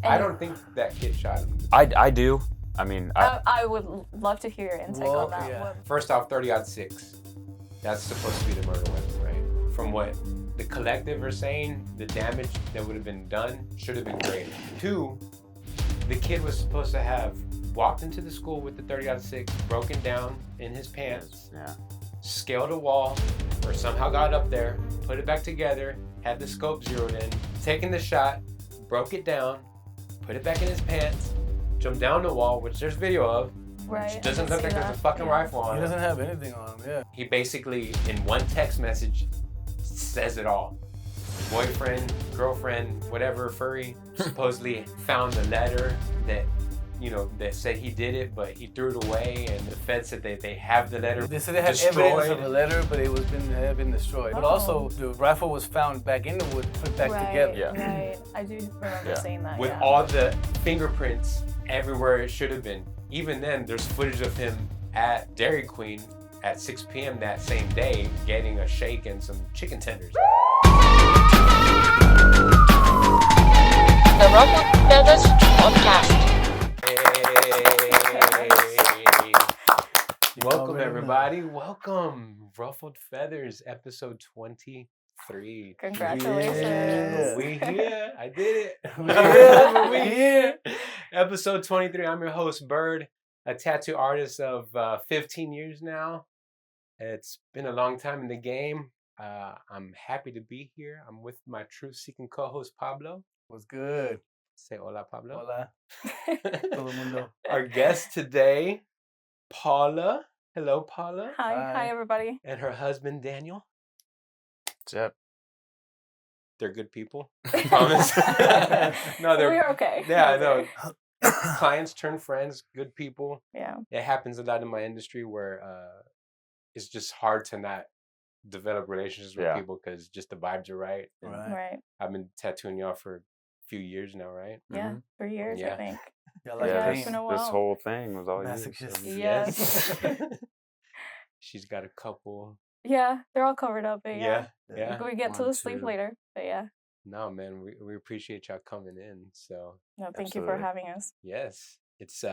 I don't think that kid shot him. I do. I mean, I would love to hear your intake on that. Yeah. First off, 30-06. That's supposed to be the murder weapon, right? From what the collective are saying, the damage that would have been done should have been great. 2, the kid was supposed to have walked into the school with the 30-06, broken down in his pants, scaled a wall, or somehow got up there, put it back together, had the scope zeroed in, taken the shot, broke it down, put it back in his pants, jumped down the wall, which there's video of. Right. Which doesn't look like there's a fucking rifle on He him. doesn't have anything on him, yeah. He basically, in one text message, says it all. Boyfriend, girlfriend, whatever, furry, supposedly found the letter that, that said he did it, but he threw it away, and the Fed said they have the letter. They said they had evidence of a letter, but it had been destroyed. But also, the rifle was found back in the wood, put back together. Yeah. Right. I do remember saying that. With all the fingerprints everywhere it should have been. Even then, there's footage of him at Dairy Queen at 6 p.m. that same day getting a shake and some chicken tenders. The Ruffled Feathers Podcast. Welcome, everybody. Welcome. Ruffled Feathers, episode 23. Congratulations. Yeah. We here. I did it. We here. Episode 23. I'm your host, Bird, a tattoo artist of 15 years now. It's been a long time in the game. I'm happy to be here. I'm with my truth-seeking co-host, Pablo. What's good? Say hola, Pablo. Hola. Todo mundo. Our guest today, Paula. Hello, Paula. Hi, everybody. And her husband, Daniel. What's up? They're good people. I promise. No, We're okay. Yeah, no. Clients turn friends, good people. Yeah. It happens a lot in my industry where it's just hard to not develop relationships with people because just the vibes are right. And Right. I've been tattooing y'all for a few years now, right? Yeah. 3 years, I think. Yeah, it's been a while. this whole thing was all you. Masochist. So. Yes. She's got a couple. Yeah, they're all covered up. But Yeah. We get to the sleep two. later. But yeah. No, man, we appreciate y'all coming in. So No, thank you for Absolutely. having us. yes, it's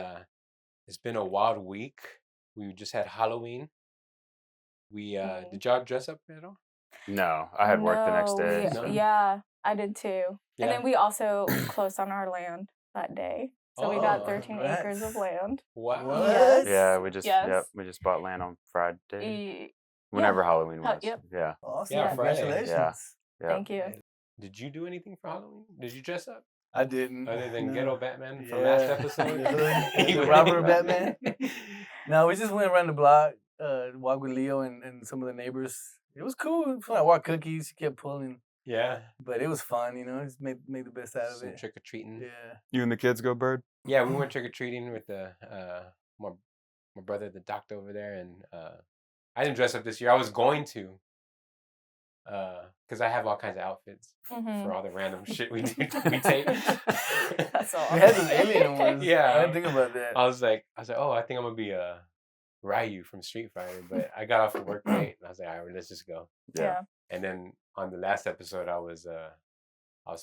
been a wild week. We just had Halloween. We did y'all dress up at all? No, I had work the next day. we- so- Yeah, I did too. Yeah. And then we also closed on our land that day. So we got Oh, 13 congrats. acres of land. Wow. What? Yes. Yeah, we just Yes. we just bought land on Friday. E- Whenever Halloween was. Yep. Yeah. Awesome. Yeah, Friday. Congratulations. Yeah. Thank you. Did you do anything for Halloween? Did you dress up I didn't. other than No. Ghetto Batman from Yeah. last episode? The robber Batman. No, we just went around the block, walked with Leo and some of the neighbors. It was cool. I walked cookies. She kept pulling, Yeah. but it was fun. Just made the best out of Some it. trick or treating. Yeah. You and the kids go, Bird? Yeah, we went trick or treating with my brother, the doctor over there, and I didn't dress up this year. I was going to, because I have all kinds of outfits Mhm. for all the random shit we do. We take. That's all. We had those alien ones. Yeah. I didn't think about that. I was like, oh, I think I'm gonna be Ryu from Street Fighter, but I got off of work late, and I was like, all right, let's just go. Yeah. And then on the last episode, I was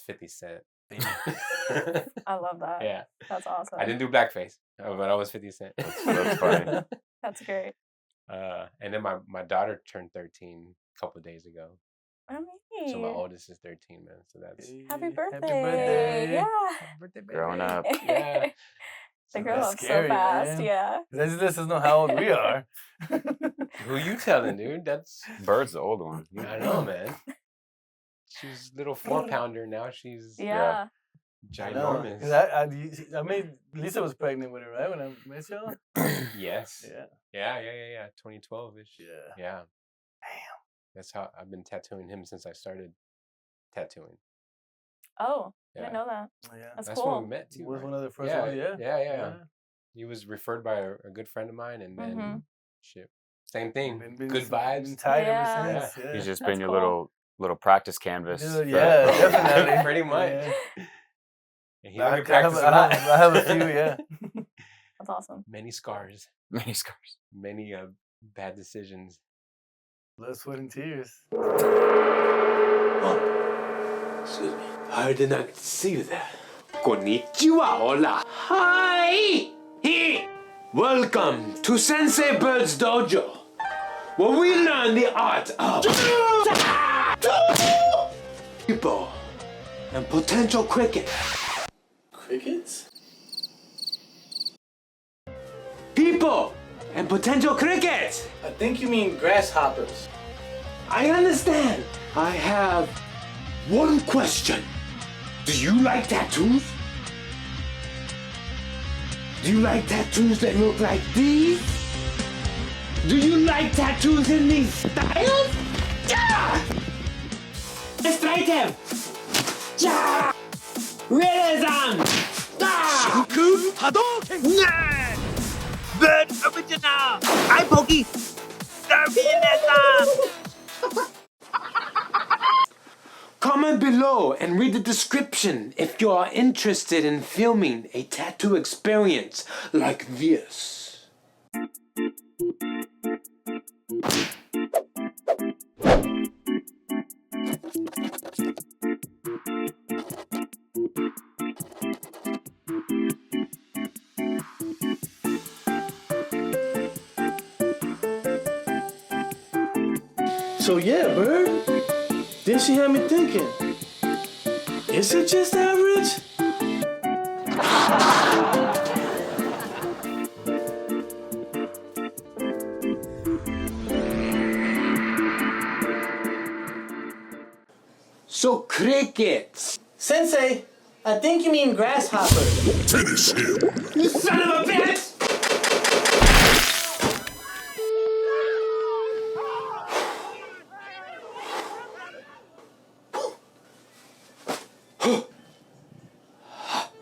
50 Cent. I love that. Yeah, That's awesome. I didn't do blackface, but I was 50 Cent. That's funny. That's great. And then my daughter turned 13 a couple of days ago. I So my mean, oldest is 13, man. So that's happy birthday. Happy birthday. Yeah. Happy birthday, baby. Growing up. Yeah. They grow That's up so scary, fast. man. Yeah. That just lets us know how old we are. Who you telling, dude? That's Bird's the old one. I know, man. She's a little 4-pounder now. She's Yeah. I know. 'Cause ginormous. I made Lisa was pregnant with her, right? When I met y'all? Yes. Yeah. Yeah. 2012-ish. Yeah. Yeah. Damn. That's how I've been tattooing him since I started tattooing. Oh, I Yeah. didn't know that. Yeah. That's That's cool. when we met too. Was right? one of the first Yeah, ones, yeah. yeah. He was referred by a good friend of mine, and then Mhm. shit, same thing. Been Good vibes. Been tight Yeah. ever since. Yeah. He's just That's been your cool. little practice canvas. Yeah, for- yeah, definitely. Pretty much. Yeah. And he I, let me I have, practice a I, lot. have, I have a few, yeah. That's awesome. Many scars, Many scars. many bad decisions. Blood, sweat, and tears. Excuse me. I did not see you there. Konnichiwa, hola. Hi. He. Welcome to Sensei Bird's Dojo, where we learn the art of people and potential cricket. Crickets? People and potential cricket. I think you mean grasshoppers. I understand. I have one question. Do you like tattoos? Do you like tattoos that look like these? Do you like tattoos in these styles? Yeah! Strike him! Yeah! Realism! Ah! Bird original! I'm Pokey! Darwinism! Comment below and read the description if you are interested in filming a tattoo experience like this. So yeah, Bird. Then she had me thinking, is it just average? So crickets. Sensei, I think you mean grasshoppers. Finish him. You son of a bitch!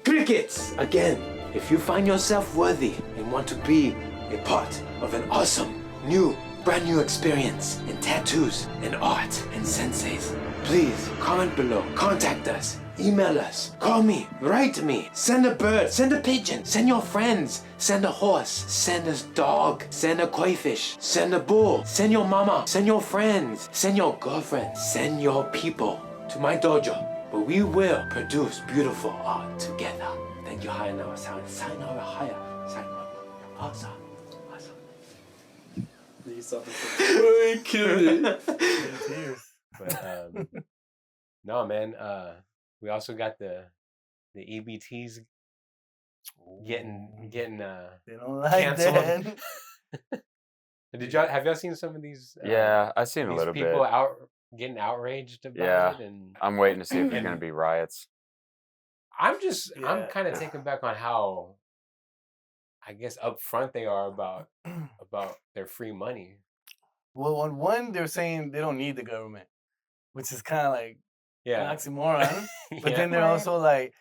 Crickets! Again, if you find yourself worthy and want to be a part of an awesome, new, brand new experience in tattoos and art and senseis, please comment below, contact us, email us, call me, write me, send a bird, send a pigeon, send your friends, send a horse, send a dog, send a koi fish, send a bull, send your mama, send your friends, send your girlfriend, send your people to my dojo. But we will produce beautiful art together. Thank you, Sayonara. Sayonara, Haya. Sayonara. Asa. He killed it. But no, man. We also got the EBTs getting They don't like canceled. that. Have y'all seen some of these? Yeah, I've seen a These little bit. people getting outraged about Yeah. it, and I'm waiting to see if there's going to be riots. I'm Yeah. kind of taken back on how, I guess, upfront they are about their free money. Well, on one, they're saying they don't need the government, which is kind of like an Yeah, oxymoron. But Yeah. then they're Right. also like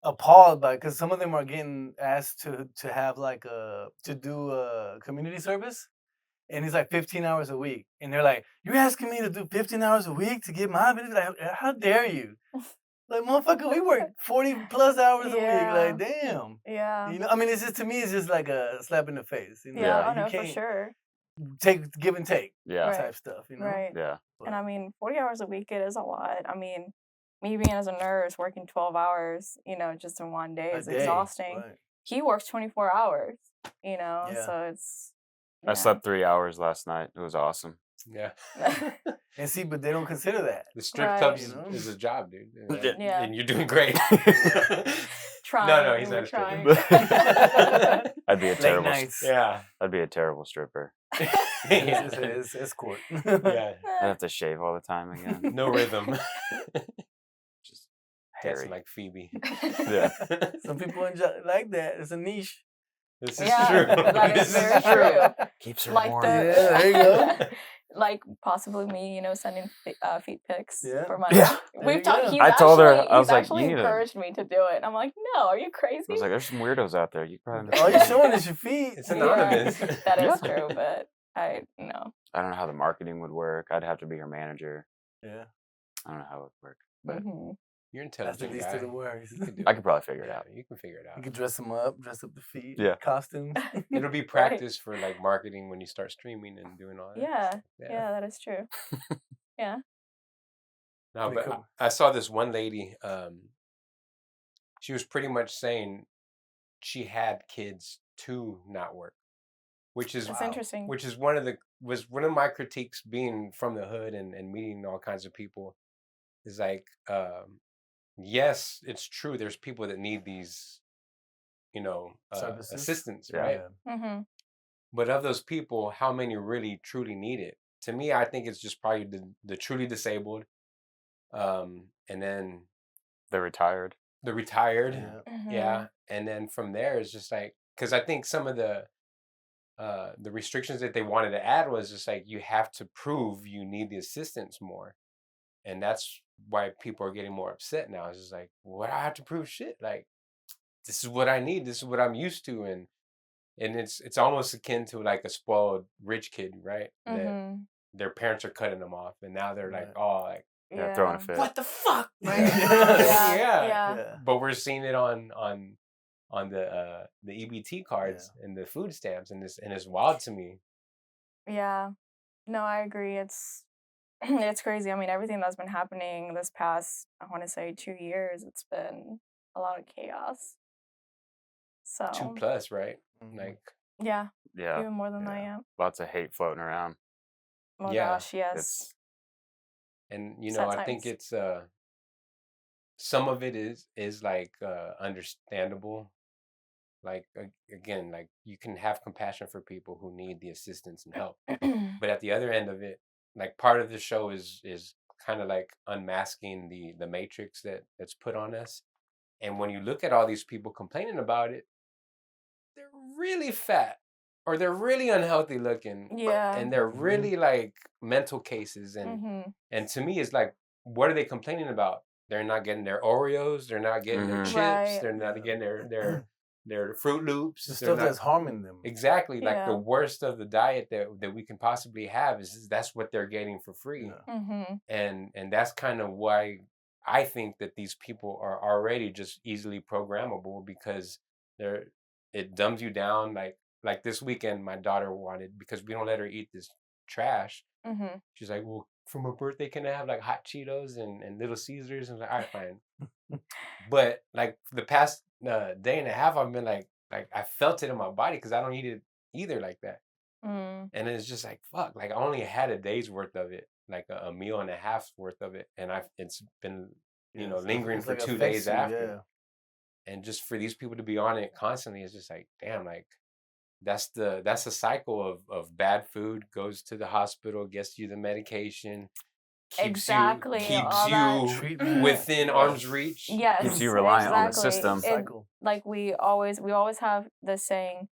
appalled by, because some of them are getting asked to have like to do a community service, and it's like 15 hours a week, and they're like, "You're asking me to do 15 hours a week to get my benefit? Like, how dare you? Like, motherfucker, we work 40 plus hours a week. Like, damn." Yeah. You know, I mean, it's just, to me, it's just like a slap in the face. You know? Yeah, Yeah. I know You for can't sure. give and take Yeah. Right. type stuff. You know, Right. Yeah. But- And I mean, 40 hours a week, it is a lot. I mean, me being as a nurse, working 12 hours, just in one day a is day, exhausting. right. He works 24 hours, Yeah. so it's. I slept 3 hours last night. It was awesome. yeah. And see, but they don't consider that. The strip Right. clubs You know? is a job, dude. Yeah. And you're doing great. Trying. No, he's we're not a stripper. trying. I'd be a Late terrible. nights. Yeah. I'd be a terrible stripper. It's escort. Yeah. I'd have to shave all the time again. No rhythm. Just Dancing hairy. like Phoebe. Yeah. Some people enjoy like that. It's a niche. This is Yeah, true. that is This very true. Keeps her Like warm. the, Yeah, there you go. like possibly me, sending feet pics Yeah. for money. Yeah. There We've you talked. go. He's I told her, actually- I was he's like, actually you need to- encouraged me to do it. And I'm like, no, are you crazy? I was like, there's some weirdos out there. You probably. All you're showing is your feet. It's anonymous. Yeah, that is Yeah. true, but I no. I don't know how the marketing would work. I'd have to be her manager. Yeah, I don't know how it would work, but Mhm. You're that's the intelligent least guy. of the worries. You can do I it. could probably figure it Yeah, out. you can figure it You out. can dress them up, dress up the feet, Yeah. costumes. It'll be practice for like marketing when you start streaming and doing all that. Yeah, stuff. yeah, that is true. Yeah. No, Pretty but cool. I saw this one lady. she was pretty much saying she had kids to not work, which is That's interesting. which is was one of my critiques being from the hood and meeting all kinds of people is like, yes, it's true. There's people that need these, Services. assistance, Yeah. right? Mm-hmm. But of those people, how many really truly need it? To me, I think it's just probably the truly disabled, and then They're retired. the retired, Yeah. Mm-hmm. yeah, and then from there it's just like, because I think some of the restrictions that they wanted to add was just like you have to prove you need the assistance more, and that's why people are getting more upset now. It's just like, what, I have to prove shit? Like, this is what I need. This is what I'm used to, and it's almost akin to like a spoiled rich kid, right? That Mm-hmm. their parents are cutting them off, and now they're like, Right. oh, like, Yeah, throwing a fit. what the fuck, Right. man? Yeah. Yeah. Yeah. But we're seeing it on the EBT cards and the food stamps, and it's wild to me. Yeah. No, I agree. It's it's crazy. I mean, everything that's been happening this past, I want to say 2 years, it's been a lot of chaos. So 2+, right? Mhm. Like, yeah, Yeah. even more than that, yeah. Lots of hate floating around. Oh Yeah, gosh, yes. It's and Sad I think times. it's some of it is like understandable. Like, again, like, you can have compassion for people who need the assistance and help, but at the other end of it, like, part of the show is kind of like unmasking the matrix that's put on us. And when you look at all these people complaining about it, they're really fat, or they're really unhealthy looking, Yeah. and they're really like mental cases. Mm-hmm. And to me, it's like, what are they complaining about? They're not getting their Oreos. They're not getting their Mhm. chips. Right. They're not getting their Fruit Loops. The They're stuff not, that's harming them. exactly, like Yeah. the worst of the diet that we can possibly have is that's what they're getting for free. Yeah. Mm-hmm. And that's kind of why I think that these people are already just easily programmable, because it dumbs you down. Like this weekend, my daughter wanted, because we don't let her eat this trash. Mm-hmm. She's like, well, for my birthday, can I have like hot Cheetos and Little Caesars? And I was like, all right, fine. But like the past day and a half, I've been like I felt it in my body, because I don't eat it either like that. Mm. And it's just like, fuck, like I only had a day's worth of it, like a meal and a half's worth of it, and it's been Yeah, it's lingering it's for like 2 affects days you, after. And just for these people to be on it constantly, it's just like, damn, like that's the cycle of bad food, goes to the hospital, gets you the medication, Exactly, keeps all that you treatment. within arm's reach. Yes. Keeps you reliant on the exactly. system. Cycle. Like we always have this saying,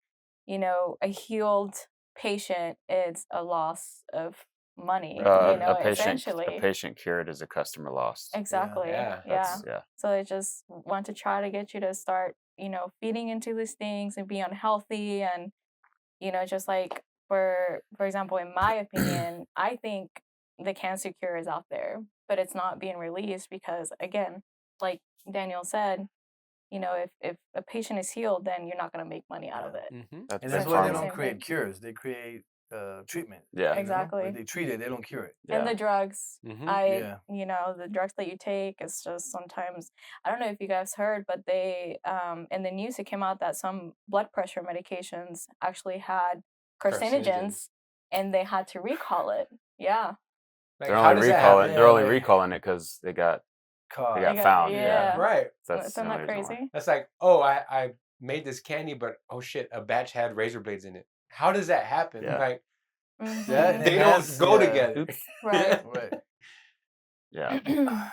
a healed patient is a loss of money. Essentially. A patient cured is a customer lost. Exactly. Yeah. Yeah. Yeah. So they just want to try to get you to start, feeding into these things and be unhealthy, and just like for example, in my opinion, I think the cancer cure is out there, but it's not being released because, again, like Daniel said, if a patient is healed, then you're not going to make money out of it. Mm-hmm. And Big that's why they pharma. don't Same create thing. cures. They create treatment. Yeah. Exactly. But they treat it. They don't cure it. And Yeah. the drugs, Mhm. the drugs that you take, it's just sometimes, I don't know if you guys heard, but they, in the news, it came out that some blood pressure medications actually had carcinogens, and they had to recall it. Yeah. Like, They're how only does that recalling. happen? They're only Yeah. recalling it because they got Caught. got They got- found. yeah. Right. That's Isn't the that only reason why. crazy? That's like, oh, I made this candy, but oh shit, a batch had razor blades in it. How does that happen? Yeah. Like, Mhm. That- they and don't that's- go yeah. together. Oops. Right. Right. Yeah.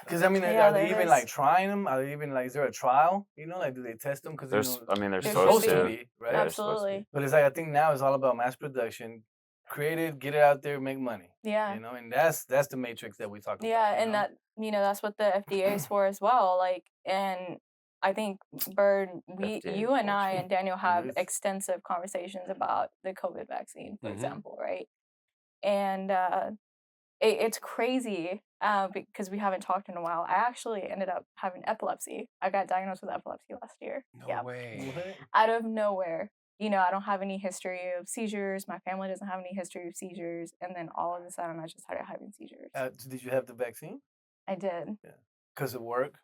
Because I mean, Yeah, are they there even is. like trying them? Are they even like? Is there a trial? Like, do they test them? Because There's. I mean, they're They're supposed supposed to. to be, right? Yeah, they're supposed to be. Absolutely. But it's like, I think now it's all about mass production. Create it, get it out there, make money. Yeah. And that's the matrix that we talk about. Yeah, you and know? that that's what the FDA is for as well. Like, and I think Bird, FDA you and I enforcement. and Daniel have is. extensive conversations about the COVID vaccine, for Mhm. example, right? And it's crazy because we haven't talked in a while. I actually ended up having epilepsy. I got diagnosed with epilepsy last year. No Yeah, way. What? out of nowhere. I don't have any history of seizures. My family doesn't have any history of seizures. And then all of a sudden, I just started having seizures. Did you have the vaccine? I did. Because of work?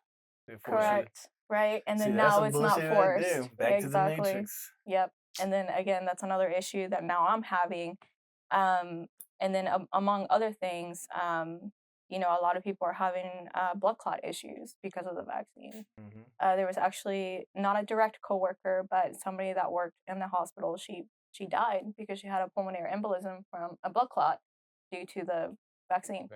They forced you- Correct. right? And See, then that's now some it's not bullshit right there. forced. Back to the Exactly. Matrix. Yep. And then again, that's another issue that now I'm having. And then among other things, you know, a lot of people are having blood clot issues because of the vaccine. There was actually not a direct coworker, but somebody that worked in the hospital. She died because she had a pulmonary embolism from a blood clot due to the vaccine.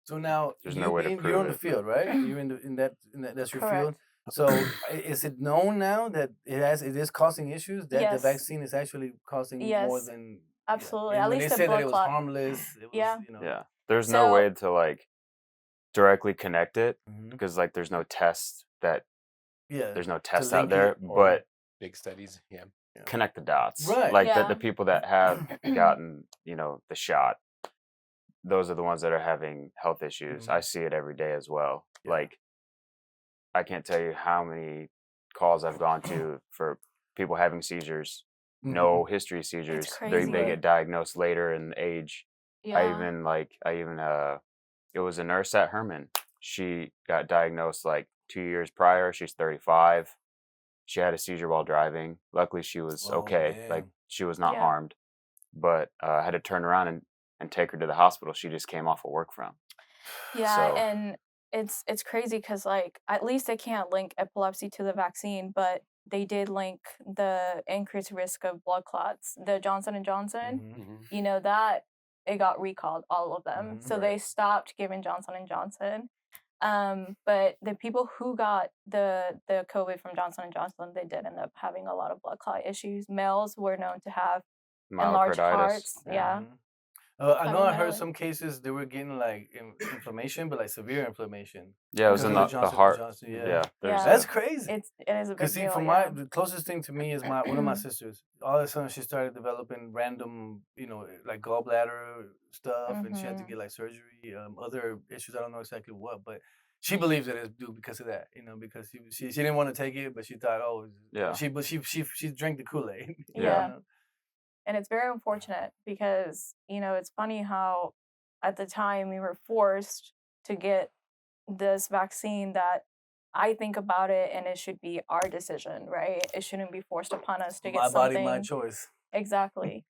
So now There's no way to you're prove on the it. field, right? You're in that that's your field. Correct. So is it known now that it is causing issues, that the Yes. vaccine is actually causing more Yes. than Absolutely. And At when least they the said that blood it was clot. harmless, it was Yeah. you know. Yeah. There's no So- way to like directly connect it Mhm. because like there's no test that Yeah. there's no test link out there, it or- but Big studies. Yeah. connect the dots. Right. Like Yeah. the people that have gotten, you know, the shot, those are the ones that are having health issues. I see it every day as well. Yeah. Like I can't tell you how many calls I've gone to for people having seizures, no history of seizures. They crazy. get diagnosed later in age. Yeah. I even it was a nurse at Herman. She got diagnosed like 2 years prior. She's 35. She had a seizure while driving. Luckily, she was Oh, okay. man. Like she was not Yeah. harmed, but I had to turn around and take her to the hospital. She just came off of work from. Yeah, So- and it's crazy because like at least they can't link epilepsy to the vaccine, but they did link the increased risk of blood clots. The Johnson and Johnson, Mhm. you know that it got recalled, all of them. Mhm. So they stopped giving Johnson and Johnson. But the people who got the COVID from Johnson and Johnson, they did end up having a lot of blood clot issues. Males were known to have enlarged Myocarditis. hearts. Yeah. Mhm. I know I heard Fundamentally. some cases they were getting like inflammation, but like severe inflammation. Yeah, it was because in of the heart. Johnson, Yeah. there's Yeah. That's a- crazy. It is a big Because see, deal. from Yeah. the closest thing to me is one of my sisters. All of a sudden, she started developing random, you know, like gallbladder stuff, and she had to Mhm. get like surgery, other issues. I don't know exactly what, but she believes that it's due because of that, you know, because she didn't want to take it, but she thought, oh, Yeah. she drank the Kool-Aid. Yeah. And it's very unfortunate because, you know, it's funny how at the time we were forced to get this vaccine that I think about it and it should be our decision, right? It shouldn't be forced upon us to get My body, something. my choice. Exactly.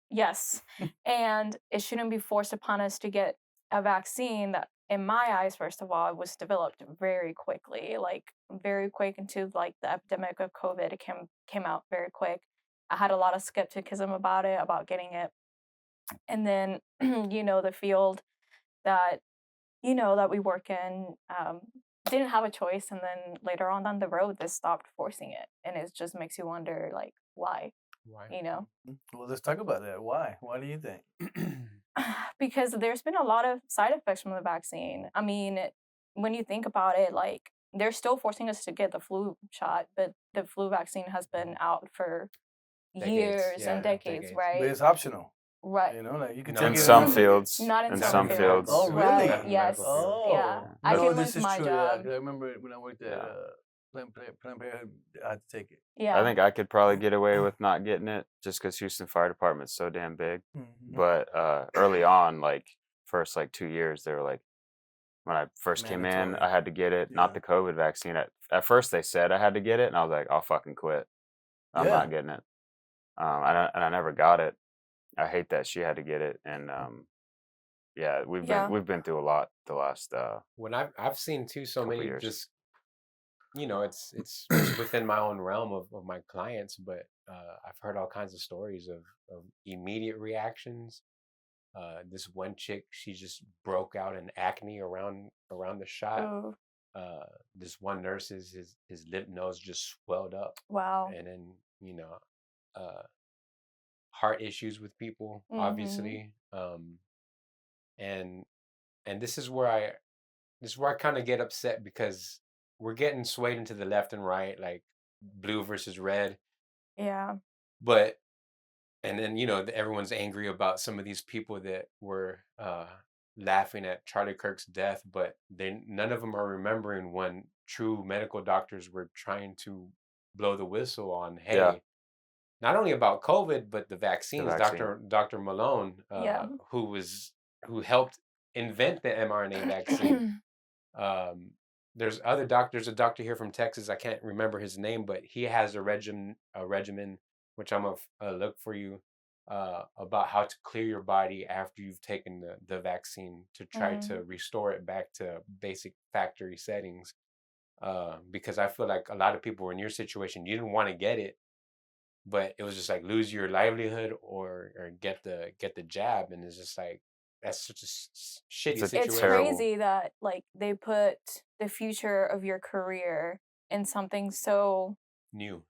Yes. And it shouldn't be forced upon us to get a vaccine that, in my eyes, first of all, it was developed very quickly, like very quick into like the epidemic of COVID. It came out very quick. I had a lot of skepticism about it, about getting it. And then, you know, the field that, you know, that we work in didn't have a choice. And then later on down the road, they stopped forcing it. And it just makes you wonder, like, why, Why? you know? Well, let's talk about that. Why? Why do you think? Because there's been a lot of side effects from the vaccine. I mean, when you think about it, like they're still forcing us to get the flu shot, but the flu vaccine has been out for Decades, years yeah, and decades, decades. But right? it's optional. Right. You know, like you can No, take In it some in- fields. Not in some fields. Oh, really? Right. Yes. Oh, Yeah. I no, can this lose is my true. job. Yeah, 'cause I remember when I worked at Yeah. Planned Parenthood, I had to take it. Yeah. I think I could probably get away with not getting it just because Houston Fire Department's so damn big. But early on, like first like 2 years, they were like, when I first came in, Mandatory. I had to get it. Not Yeah. the COVID vaccine. At first, they said I had to get it, and I was like, I'll fucking quit. I'm Yeah. not getting it. And I never got it. I hate that she had to get it, and yeah, we've been through a lot the last. When I've seen too so Couple many years. just, you know, it's within my own realm of my clients, but I've heard all kinds of stories of immediate reactions. This one chick, she just broke out in acne around the shot. Oh, This one nurse, his lip nose just swelled up, wow. and then, you know, heart issues with people, Mhm. obviously. And this is where I kind of get upset because we're getting swayed into the left and right, like blue versus red. Yeah. But and then, you know, everyone's angry about some of these people that were laughing at Charlie Kirk's death, but none of them are remembering when true medical doctors were trying to blow the whistle on, hey, Yeah. not only about COVID but the vaccines. vaccine. Dr. Malone, Yeah. who helped invent the mRNA vaccine. there's other doctors. A doctor here from Texas, I can't remember his name, but he has a regimen, which I'm gonna look for you, about how to clear your body after you've taken the vaccine to try to restore it back to basic factory settings. Because I feel like a lot of people were in your situation, you didn't want to get it, but it was just like lose your livelihood or get the jab, and it's just like that's such a shitty It's situation. It's terrible. crazy that like they put the future of your career in something so New.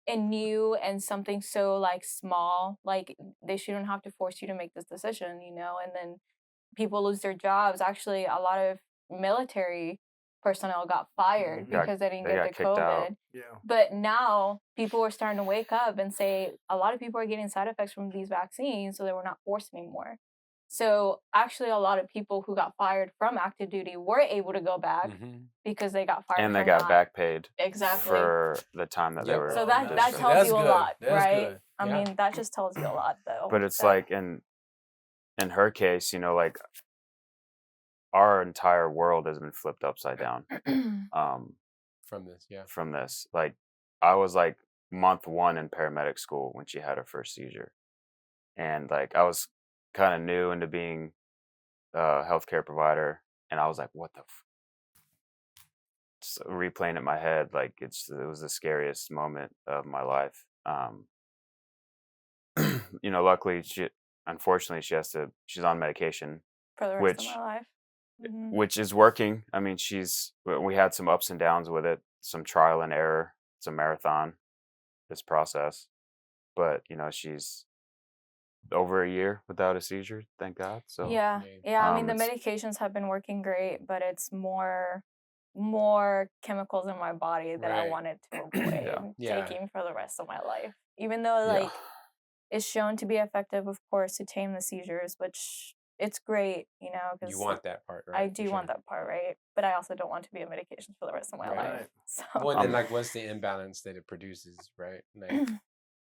new and something so like small. Like they shouldn't have to force you to make this decision, you know, and then people lose their jobs. Actually, a lot of military personnel got fired Got- because they didn't they get got the kicked out. COVID. Yeah. But now people are starting to wake up and say a lot of people are getting side effects from these vaccines, so they were not forced anymore. So actually, a lot of people who got fired from active duty were able to go back because they got fired And they from got that. back paid Exactly. for the time that they Yep. were. So that That's tells that's you a good. lot, That's right? good. I Yeah. mean, that just tells you a lot, though. But it's So- like in her case, you know, like our entire world has been flipped upside down From this, yeah. from this. Like I was like month 1 in paramedic school when she had her first seizure, and like I was kind of new into being a healthcare provider, and I was like, what the just replaying it in my head, like it was the scariest moment of my life. You know, luckily unfortunately she's on medication, for the rest which- of my life. Mhm. which is working. I mean, we had some ups and downs with it, some trial and error. It's a marathon, this process, but you know, she's over a year without a seizure, thank God. So Yeah, Yeah. yeah. I mean, the it's- medications have been working great, but it's more chemicals in my body that I Right. wanted to avoid Yeah. taking for the rest of my life. Even though, Yeah. like, it's shown to be effective, of course, to tame the seizures, which it's great, you know, You because want that part, right? I for do sure. want that part, right? But I also don't want to be on medication for the rest of my Right. life. So Well, and then Um, like, what's the imbalance that it produces, right? Like,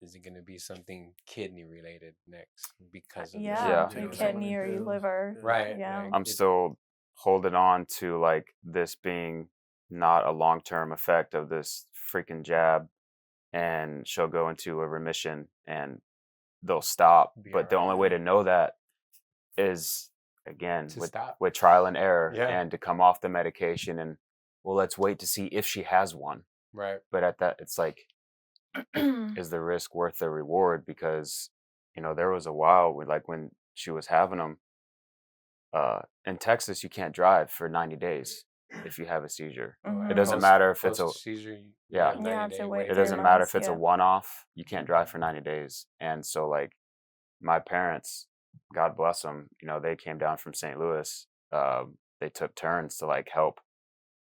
is it going to be something kidney related next because of yeah, Yeah. your Yeah. kidney or your Pills. liver. Yeah. Right. Yeah. Like, I'm still holding on to like this being not a long-term effect of this freaking jab, and she'll go into a remission and they'll stop. Be But the alright. only way to know that is again to with stop. trial and error, Yeah. and to come off the medication, and well, let's wait to see if she has one. Right. But at that, it's like, is the risk worth the reward? Because you know, there was a while when she was having them, in Texas you can't drive for 90 days if you have a seizure. Mhm. It doesn't matter if it's a seizure. You yeah. have You have 90-day to wait it 3 doesn't matter if months, it's a yeah. one-off. You can't drive for 90 days. And so like my parents, God bless them, you know, they came down from St. Louis. They took turns to like help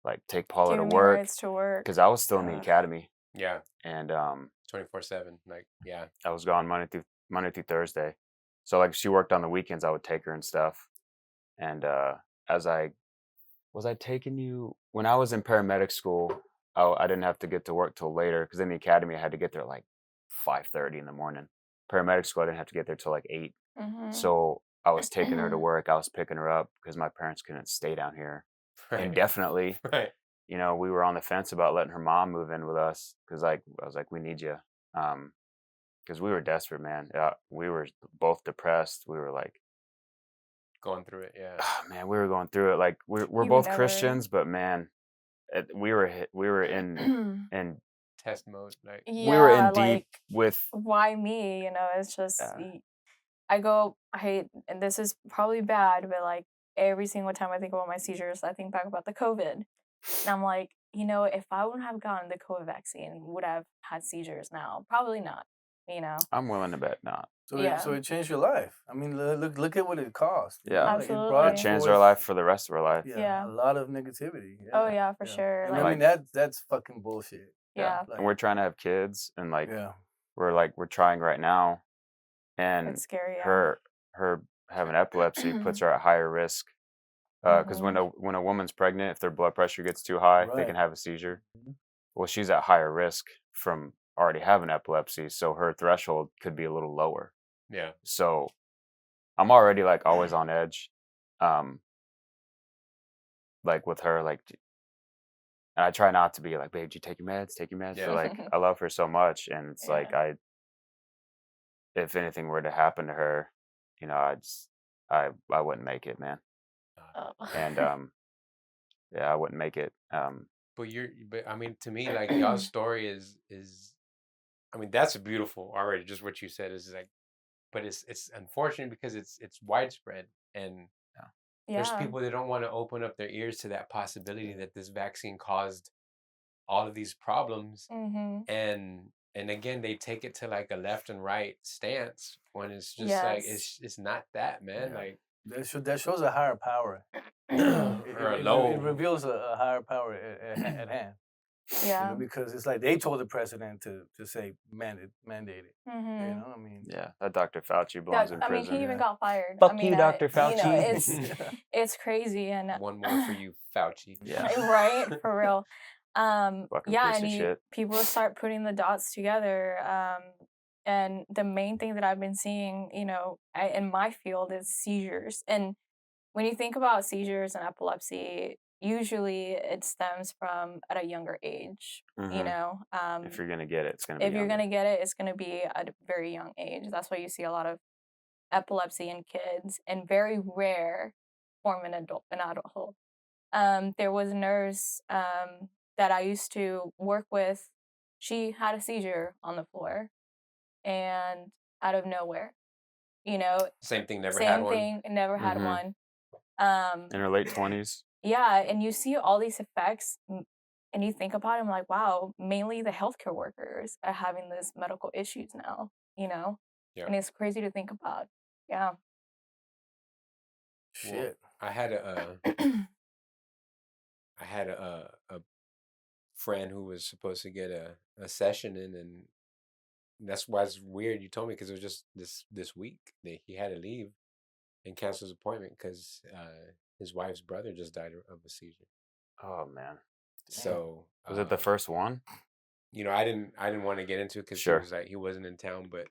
like take Paula to Giving me work, rides to work. because I was still in the Ugh. academy, Yeah. and 24/7. Like, yeah. I was gone Monday through Thursday. So like she worked on the weekends, I would take her and stuff. And as I taking you when I was in paramedic school, I didn't have to get to work till later, because in the academy I had to get there at like 5:30 in the morning. Paramedic school I didn't have to get there till like 8. Mhm. So I was taking her to work. I was picking her up because my parents couldn't stay down here Right. indefinitely. Right. You know, we were on the fence about letting her mom move in with us, because like I was like, we need you, because we were desperate, man. We were both depressed. We were like, Going through it. Yeah. man, we were going through it. Like we're You both never- Christians, but man, we were in Test mode. Like, yeah, we were in deep like, with why me? You know, it's just Yeah. I hate, and this is probably bad, but like every single time I think about my seizures, I think back about the COVID, and I'm like, you know, if I wouldn't have gotten the COVID vaccine, would I have had seizures now? Probably not. You know, I'm willing to bet not. So Yeah. so it changed your life. I mean, look at what it cost. you Yeah. know, like, Absolutely. brought It changed our forth, life for the rest of our life. Yeah. a lot of negativity. Oh, yeah, for sure, And like- I mean that's fucking bullshit. yeah, Like, And we're trying to have kids, and like yeah. we're trying right now, and it's scary. Yeah. her having epilepsy puts her at higher risk, because Mhm. when a woman's pregnant, if their blood pressure gets too high, they Right. can have a seizure. Mhm. Well, she's at higher risk from already having epilepsy, so her threshold could be a little lower. yeah. So I'm already like always on edge, like with her, like And I try not to be like, babe, do you take your meds? Take your meds. Yeah. But like, I love her so much, and it's like Yeah. if anything were to happen to her, you know, I wouldn't make it, man. Oh. And yeah, I wouldn't make it. But I mean, to me, like y'all's story is, I mean, that's beautiful already. Just what you said is like, but it's unfortunate because it's widespread, and there's Yeah. people that don't want to open up their ears to that possibility that this vaccine caused all of these problems, Mm-hmm. and again they take it to like a left and right stance when it's just like Yes. it's not that, man. Yeah. Like That shows a higher power. or a low. It reveals a higher power at hand. Yeah. Because it's like they told the president to say mandate it. Mm-hmm. You know, I mean, Yeah, that Dr. Fauci Yeah, belongs in I mean, prison. he even yeah. got fired. Fuck I mean, you, Dr. You know, Fauci. it's crazy and One more for you, Fauci. Yeah. right, for real. Fucking Yeah, piece and of shit. people start putting the dots together. And the main thing that I've been seeing, you know, in my field is seizures. And when you think about seizures and epilepsy, usually it stems from at a younger age. You Mhm. know, If you're gonna get it, it's gonna be. if you're younger. gonna get it, it's gonna be at a very young age. That's why you see a lot of epilepsy in kids, and very rare form in adulthood. There was a nurse that I used to work with. She had a seizure on the floor, and out of nowhere, you know, Same thing, never had same one. thing, never had Mhm. one. In her late 20s. Yeah, and you see all these effects, and you think about it, I'm like, wow, mainly the healthcare workers are having these medical issues now, you know? Yeah. And it's crazy to think about. Yeah. shit. I had a friend who was supposed to get a session in, and that's why it's weird you told me, because it was just this week that he had to leave and cancel his appointment because his wife's brother just died of a seizure. Oh man. So Was it the first one? you know, I didn't want to get into it because Sure. he was like, he wasn't in town, but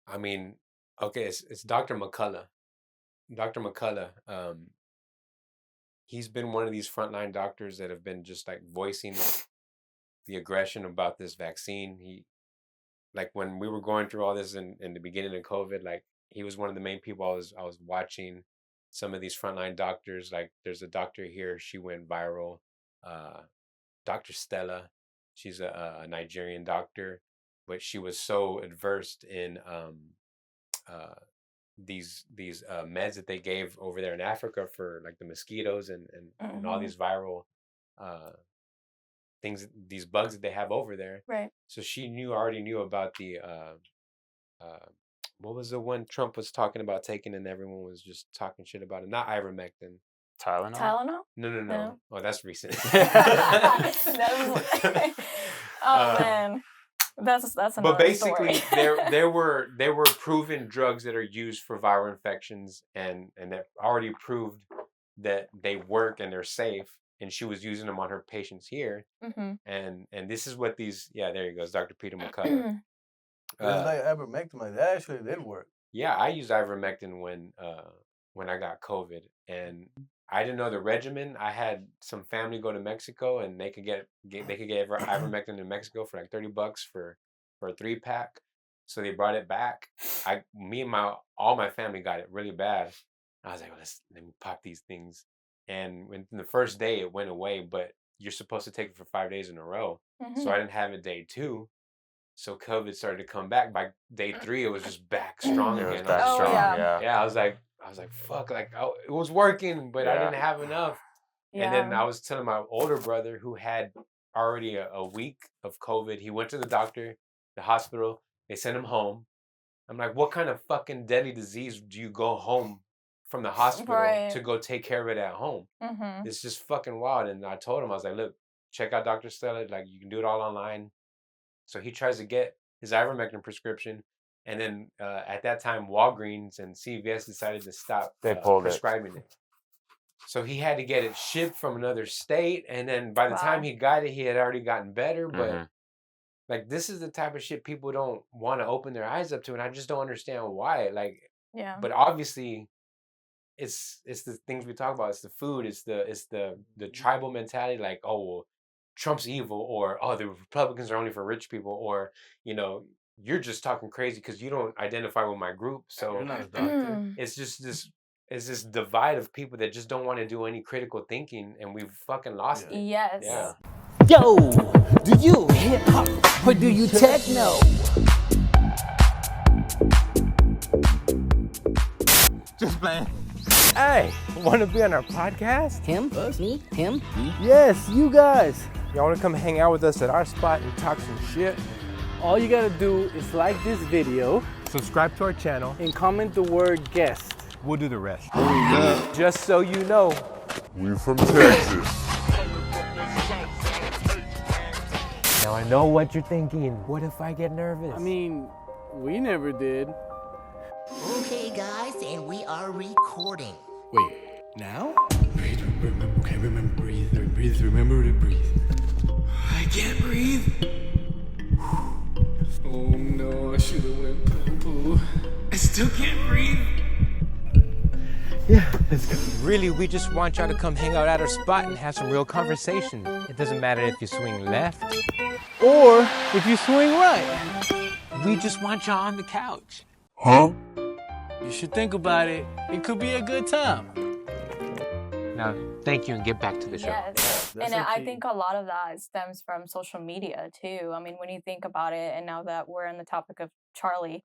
I mean, okay, it's Dr. McCullough. Dr. McCullough, he's been one of these frontline doctors that have been just like voicing the aggression about this vaccine. He, like when we were going through all this in the beginning of COVID, like he was one of the main people I was watching. Some of these frontline doctors, like there's a doctor here, she went viral. Dr. Stella, she's a Nigerian doctor, but she was so adversed in these meds that they gave over there in Africa for like the mosquitoes and all Mhm. these viral things, these bugs that they have over there. Right. So she already knew about the what was the one Trump was talking about taking and everyone was just talking shit about it? Not ivermectin. Tylenol? Tylenol? No. No. Oh, that's recent. That was- oh man, that's another But basically, story. there were proven drugs that are used for viral infections, and that already proved that they work and they're safe. And she was using them on her patients here. Mm-hmm. And this is what these. Yeah, there he goes, Dr. Peter McCullough. It's like ivermectin, like that actually did work. Yeah, I used ivermectin when I got COVID, and I didn't know the regimen. I had some family go to Mexico, and they could get ivermectin in Mexico for like $30 for a 3-pack. So they brought it back. Me and all my family got it really bad. I was like, well, let me pop these things. And when the first day it went away, but you're supposed to take it for 5 days in a row. Mm-hmm. So I didn't have it day 2. So COVID started to come back. By day 3, it was just back strong It was again. back Oh, strong, yeah. Yeah, I was like, fuck, like it was working, but I Yeah. didn't have enough. And then I was telling my older brother who had already a week of COVID. He went to the doctor, the hospital. They sent him home. I'm like, what kind of fucking deadly disease do you go home from the hospital Right. to go take care of it at home? Mm-hmm. It's just fucking wild. And I told him, I was like, look, check out Dr. Stella. Like, you can do it all online. So he tries to get his ivermectin prescription, and then at that time, Walgreens and CVS decided to stop They pulled it. prescribing it. So he had to get it shipped from another state, and then by the time Wow. he got it, he had already gotten better. But Mhm. like, this is the type of shit people don't want to open their eyes up to, and I just don't understand why. Like, Yeah. but obviously, it's the things we talk about. It's the food. It's the tribal mentality. Like, oh, well, Trump's evil, or oh, the Republicans are only for rich people, or you're just talking crazy because you don't identify with my group. So You're not a doctor. it's just this divide of people that just don't want to do any critical thinking, and we've fucking lost it. Yes. Yeah. Yo, do you hip hop or do you techno? Just playing. Hey, want to be on our podcast? Him, me, him. Yes, you guys. Y'all want to come hang out with us at our spot and talk some shit? All you gotta do is like this video Subscribe to our channel. and comment the word guest. We'll do the rest. Just so you know. We're from Texas. Now I know what you're thinking. What if I get nervous? I mean, we never did. Okay, guys, and we are recording. Wait, now? Breathe, remember, okay, remember, breathe, remember to breathe. I can't breathe. Oh no, I should have went poo-poo. I still can't breathe. Really, we just want y'all to come hang out at our spot and have some real conversation. It doesn't matter if you swing left. Or if you swing right. We just want y'all on the couch. Huh? You should think about it. It could be a good time. Now, thank you, and get back to the show. Yes. That's And I okay. think a lot of that stems from social media too. I mean, when you think about it, and now that we're on the topic of Charlie,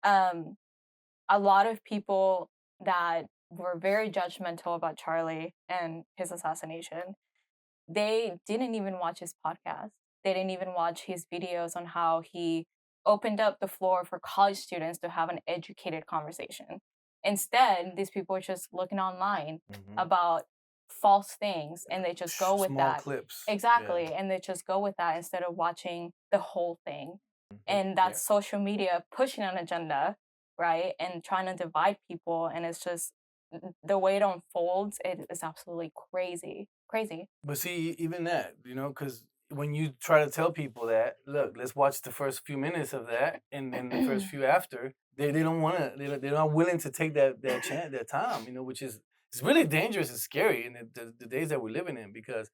a lot of people that were very judgmental about Charlie and his assassination, they didn't even watch his podcast. They didn't even watch his videos on how he opened up the floor for college students to have an educated conversation. Instead, these people are just looking online about false things, and they just go with Small that. clips. Exactly. And they just go with that instead of watching the whole thing. And that's social media pushing an agenda, right? And trying to divide people. And it's just the way it unfolds, it is absolutely crazy. Crazy. But see, even that, because when you try to tell people that, look, let's watch the first few minutes of that, and then the first few after, they don't want to, they're not willing to take that chance, that time, which is, it's really dangerous and scary in the days that we're living in, because,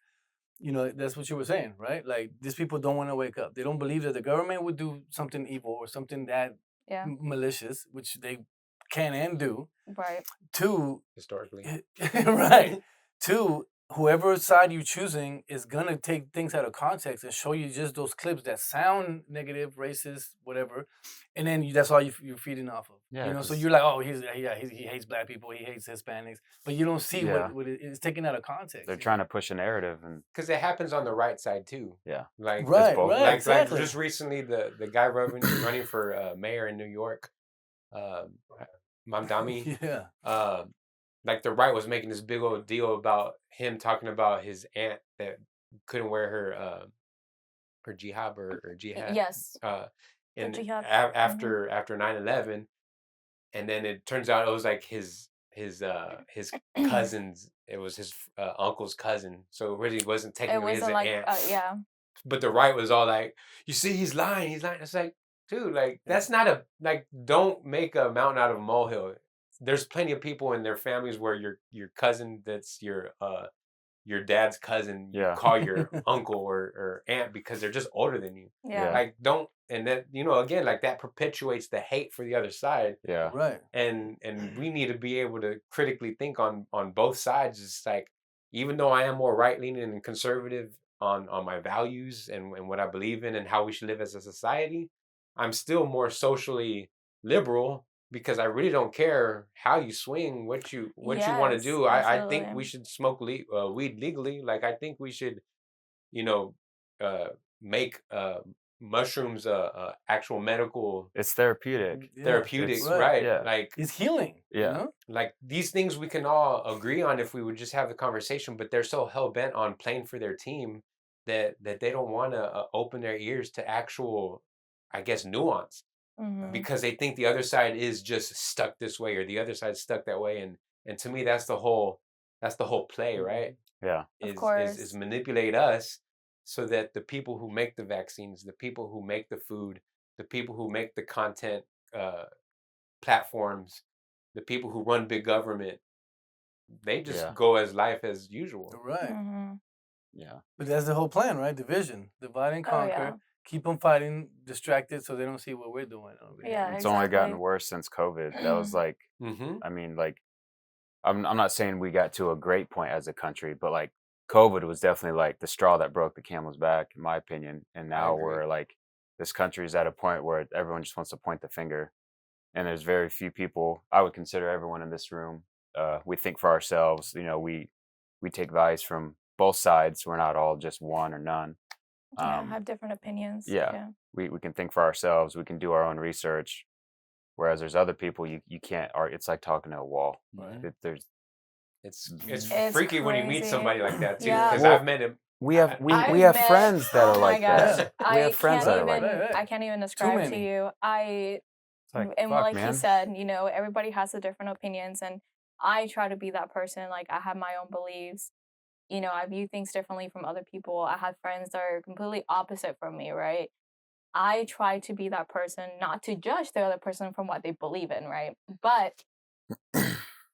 that's what you were saying, right? Like, these people don't want to wake up. They don't believe that the government would do something evil or something that Yeah. malicious, which they can and do. Right. Two, Historically. right. Two, whoever side you're choosing is gonna take things out of context and show you just those clips that sound negative, racist, whatever, and then that's all you're feeding off of. Yeah, So you're like, oh, he hates black people, he hates Hispanics, but you don't see Yeah. what it's taken out of context. They're trying to push a narrative, and Because it happens on the right side too. yeah, Like Right, both. right, like exactly. just recently, the guy running for mayor in New York, Mamdani. Yeah. Like the right was making this big old deal about him talking about his aunt that couldn't wear her jihad or jihad. Yes. And jihad. after 9/11, and then it turns out it was like his cousin's. It was his uncle's cousin, so it really wasn't It technically his wasn't like, aunt. yeah. But the right was all like, "You see, he's lying. He's lying." It's like, dude, like that's not don't make a mountain out of a molehill. There's plenty of people in their families where your cousin that's your dad's cousin, you Yeah. call your uncle or aunt because they're just older than you. Yeah. Like don't, and then again, like that perpetuates the hate for the other side. yeah, Right. And we need to be able to critically think on both sides. It's like, even though I am more right leaning and conservative on my values and what I believe in and how we should live as a society, I'm still more socially liberal, because I really don't care how you swing, what you want to Yes, do. I think absolutely. we should smoke weed legally. Like I think we should, make mushrooms actual medical it's therapeutic. Yeah, therapeutics, right, right? yeah. Like It's healing. Yeah. like these things we can all agree on if we would just have the conversation, but they're so hell bent on playing for their team that they don't want to open their ears to actual, I guess, nuance, Mhm. because they think the other side is just stuck this way or the other side's stuck that way, and to me that's the whole play, right? Yeah, Of Is course. manipulate us so that the people who make the vaccines, the people who make the food, the people who make the content platforms, the people who run big government they just Yeah. go as life as usual. Right. Mm-hmm. Yeah. But that's the whole plan, right? Division, divide and Oh, conquer. yeah. Keep them fighting, distracted, so they don't see what we're doing over here. Yeah, It's only gotten exactly. worse since COVID. That was like, Mm-hmm. I mean, like, I'm not saying we got to a great point as a country, but like COVID was definitely like the straw that broke the camel's back, in my opinion. And now agree. we're like, this country is at a point where everyone just wants to point the finger, and there's very few people. I would consider everyone in this room. We think for ourselves. You know, we take advice from both sides. We're not all just one or none. Yeah, have different opinions. Yeah. We can think for ourselves. We can do our own research. Whereas there's other people you can't. Or it's like talking to a wall. Right. There's It's It's freaky when you meet crazy. somebody like that too. Yeah. Because Well, I've met him. we have I've we have met- friends that oh are like my gosh. that. I We have friends can't that are like even, that. I can't even describe to many. you. It's like, And fuck, like man. he said, you know, everybody has the different opinions, and I try to be that person. Like, I have my own beliefs. You know, I view things differently from other people. I have friends that are completely opposite from me, right? I try to be that person, not to judge the other person from what they believe in, right? But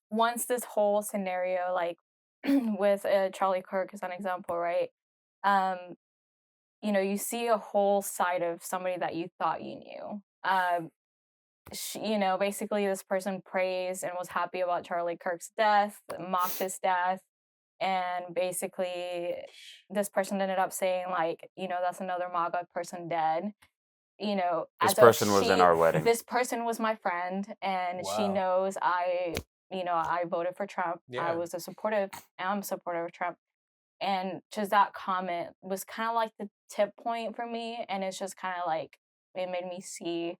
once this whole scenario, like with Charlie Kirk as an example, right? You know, you see a whole side of somebody that you thought you knew. You know, basically this person praised and was happy about Charlie Kirk's death, mocked his death, and basically this person ended up saying, like, you know, that's another MAGA person dead. You know, This as a person was in our wedding. This person was my friend, and she Wow. knows I voted for Trump. Yeah. I'm supportive of Trump. And just that comment was kind of like the tip point for me, and it's just kind of like it made me see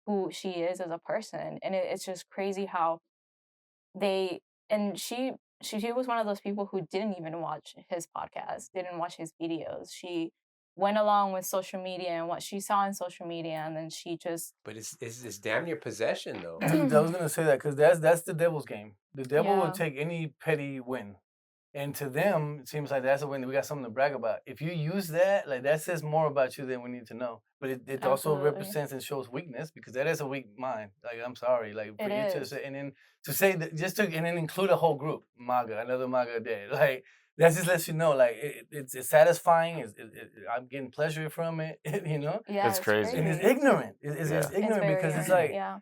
who she is as a person, and it's just crazy how she was one of those people who didn't even watch his podcast, didn't watch his videos. She went along with social media and what she saw in social media, and then she just But it's damn near possession though. I was gonna say that because that's the devil's game. The devil Yeah. will take any petty win, and to them it seems like that's a win. We got something to brag about. If you use that, like that says more about you than we need to know. But it also Absolutely. represents and shows weakness because that is a weak mind. Like I'm sorry, like for It you to is. say, and then to say that and then include a whole group, MAGA, another MAGA dead. Like that just lets you know, like it's satisfying. I'm getting pleasure from it. You know. yeah, It's crazy. And it's ignorant. It's Yeah. ignorant very because it's ignorant, like, yeah.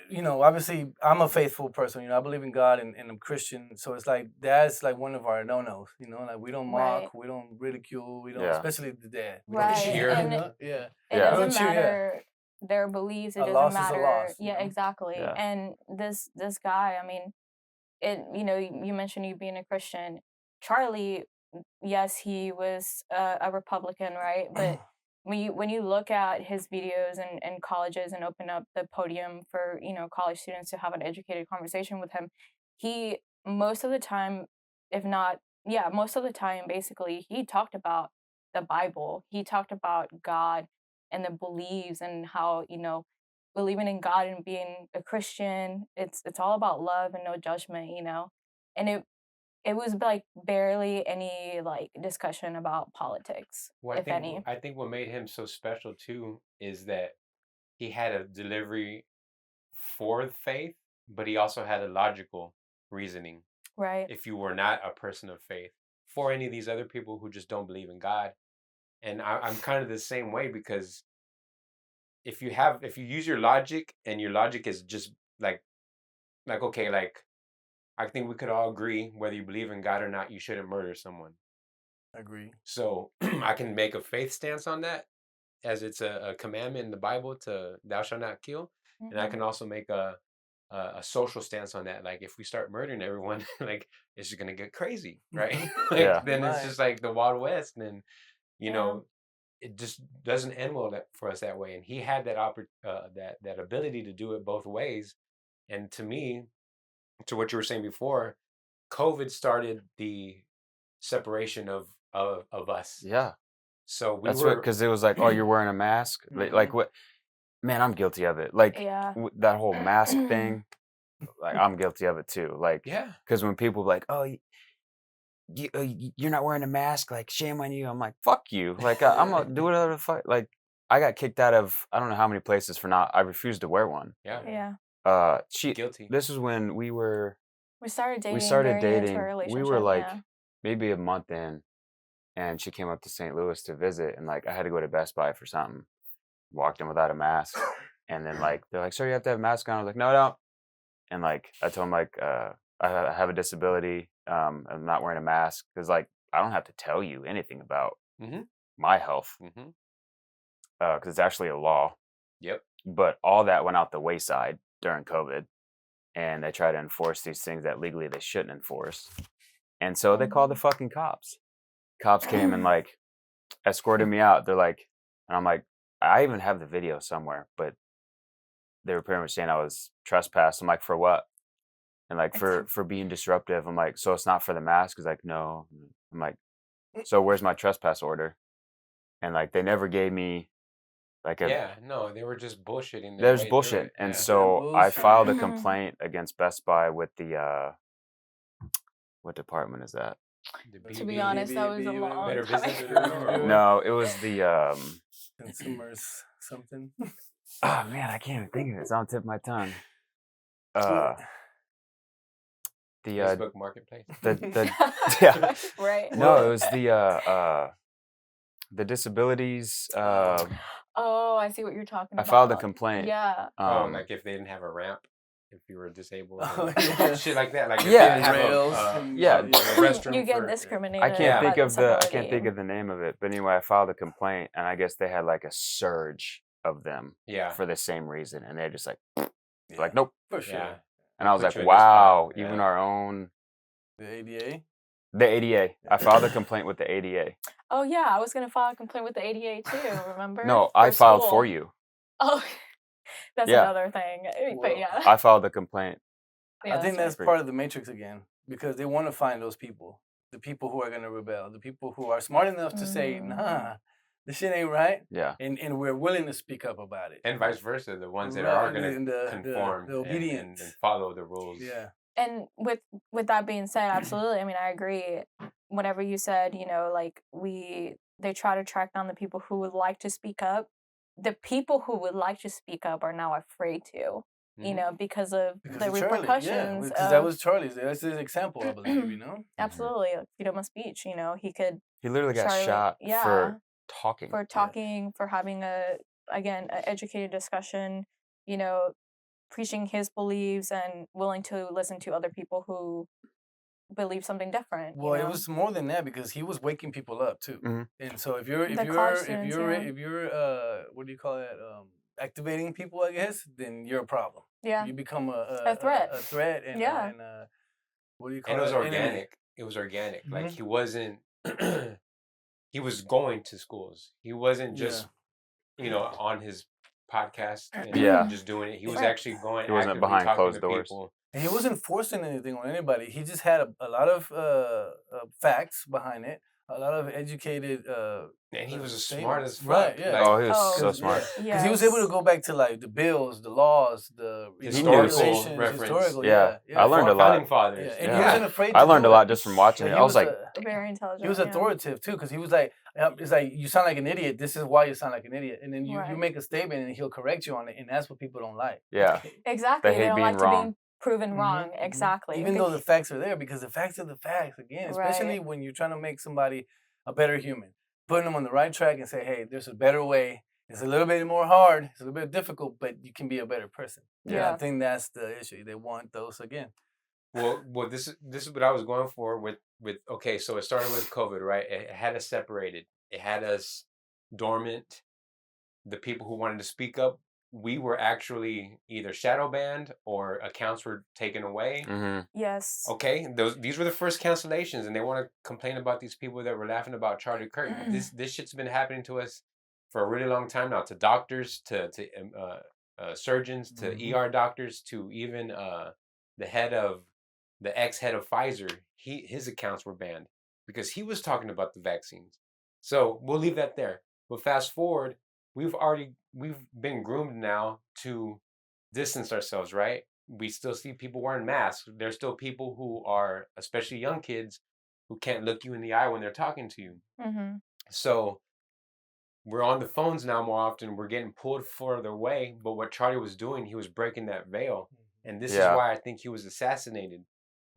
you know, obviously I'm a faithful person. You know, I believe in God and I'm Christian. So it's like that's like one of our no-nos. You know, like we don't mock, Right. we don't ridicule, we don't, Yeah. especially the dead. We Right, don't cheer. and You know? Yeah. It Yeah. doesn't Don't cheer, yeah. matter their beliefs. It A doesn't loss is a matter. loss, you Yeah, know? exactly. Yeah. And this guy, I mean, you know, you mentioned you being a Christian. Charlie, yes, he was a Republican, right? But when you look at his videos in colleges and open up the podium for, you know, college students to have an educated conversation with him, he most of the time, most of the time, basically, he talked about the Bible. He talked about God and the beliefs and how, you know, believing in God and being a Christian, it's all about love and no judgment, you know. And it was like barely any like discussion about politics, Well, if any. I think what made him so special too is that he had a delivery for faith, but he also had a logical reasoning. Right. If you were not a person of faith, for any of these other people who just don't believe in God, and I'm kind of the same way because if you use your logic and your logic is just like okay, like I think we could all agree whether you believe in God or not, you shouldn't murder someone. Agree. So I can make a faith stance on that, as it's a commandment in the Bible to thou shalt not kill, and I Mhm. can also make a social stance on that. Like if we start murdering everyone, like it's just gonna get crazy, right? Like, Yeah. then it's Right. just like the Wild West, and you Yeah. know, it just doesn't end well for us that way. And he had that ability to do it both ways. And to me, to what you were saying before, COVID started the separation of us. Yeah. So we That's were because it was like, oh, you're wearing a mask. Like what? Man, I'm guilty of it. Like Yeah. that whole mask thing. Like I'm guilty of it too. Like yeah. because when people like, oh, you're not wearing a mask, like shame on you. I'm like, fuck you. Like I'm gonna do whatever the fuck. Like I got kicked out of I don't know how many places for not. I refused to wear one. Yeah. Yeah. She Guilty. This was when we were We started dating. We started very into dating. a We were relationship, like yeah. maybe a month in, and she came up to St. Louis to visit, and like I had to go to Best Buy for something. Walked in without a mask, and then like they're like, "Sir, you have to have a mask on." I was like, "No, I don't." And like I told them like I have a disability. I'm not wearing a mask because like I don't have to tell you anything about Mhm. my health Mhm. because it's actually a law. Yep. But all that went out the wayside during COVID, and they try to enforce these things that legally they shouldn't enforce. And so they called the fucking cops. Cops came and like escorted me out. They're like, and I'm like, I even have the video somewhere, but they were pretty much saying I was trespassed. I'm like, for what? And like for being disruptive. I'm like, so it's not for the mask? He's like, no. I'm like, so where's my trespass order? And like they never gave me like a Yeah, no, they were just bullshitting their there's way through bullshit. it. And Yeah. so I filed a bullshit. complaint against Best Buy with the what department is that? The To be BB honest, that was a long Better time Business ago. Bureau. or- No, it was the Consumers something. oh man, I can't even think of it. It's on the tip of my tongue. The Facebook Marketplace. the yeah. Right. No, it was the disabilities Oh, I see what you're talking I about. filed a complaint. Yeah. Like if they didn't have a ramp, if you were disabled, Oh, or yeah. shit like that. Like if Yeah. they didn't have Rails a, and- yeah, a restroom You get for, discriminated. I can't think by of the I can't disability. think of the name of it. But anyway, I filed a complaint, and I guess they had like a surge of them Yeah. for the same reason, and they're just like nope. For sure. Yeah. And I was Put like, you in this wow, spot, even yeah. our own The ADA. the ADA. I filed a complaint with the ADA. Oh yeah, I was gonna file a complaint with the ADA too. Remember? No, I For filed for school. you. Oh, that's Yeah. another thing. Well, But yeah, I filed the complaint. yeah, I think right. that's part of the matrix again, because they want to find those people, the people who are going to rebel, the people who are smart enough to say, nah, this shit ain't right, Yeah. and we're willing to speak up about it. And vice versa, the ones that Right, are going and to the conform obedient. and follow the rules. Yeah. And with that being said, absolutely. I mean, I agree. Whenever you said, like they try to track down the people who would like to speak up. The people who would like to speak up are now afraid to, because of Because the of Charlie, repercussions. because that was Charlie's. That's his example, I believe. Absolutely, freedom of speech. He could. He literally got Charlie- shot yeah. for talking. For talking, for having an educated discussion, preaching his beliefs and willing to listen to other people who believe something different. Well, it was more than that because he was waking people up too. Mhm. And so if you're The college students, yeah. what do you call it? Activating people, I guess, then you're a problem. Yeah. You become A threat. A threat, and Yeah. what do you call And it was it? Enemy. organic. It was organic. Like Mhm. he wasn't. He was going to schools. He wasn't just, on his podcast and Yeah. just doing it. He was Right. actually going. He wasn't actively behind talking closed to doors. people. And he wasn't forcing anything on anybody. He just had a lot of facts behind it, a lot of educated. And he was as statements. smart as fuck. Right, yeah. Like, Oh, he was Oh, so 'Cause, smart. Because he was able to go back to like the bills, the laws, the Historical regulations, reference. historical. Yeah. I learned a lot. Founding fathers. Yeah, and Yeah. he wasn't afraid. I to learned do a lot it. just from watching And it. he I was like, very intelligent. he was yeah. authoritative too, because he was like, it's like you sound like an idiot. This is why you sound like an idiot, and then you Right. make a statement and he'll correct you on it, and that's what people don't like. yeah. Exactly. They They hate don't being like to wrong. be proven wrong. Mhm, mhm. Exactly. Even though the facts are there, because the facts are the facts again, especially Right. when you're trying to make somebody a better human, putting them on the right track and say, hey, there's a better way. It's a little bit more hard. It's a little bit difficult, but you can be a better person. And Yeah. I think that's the issue. They want those again. Well, this is what I was going for with okay. So it started with COVID, right? It had us separated. It had us dormant. The people who wanted to speak up, we were actually either shadow banned or accounts were taken away. hmm Yes. Okay, these were the first cancellations, and they want to complain about these people that were laughing about Charlie Kirk. This shit's been happening to us for a really long time now. To doctors, to surgeons, to ER doctors, to even the ex-head of Pfizer. His accounts were banned because he was talking about the vaccines. So we'll leave that there. But fast forward, we've been groomed now to distance ourselves, right? We still see people wearing masks. There's still people who are, especially young kids, who can't look you in the eye when they're talking to you. Mm-hmm. So we're on the phones now more often. We're getting pulled further away. But what Charlie was doing, he was breaking that veil. And this is Yeah. why I think he was assassinated.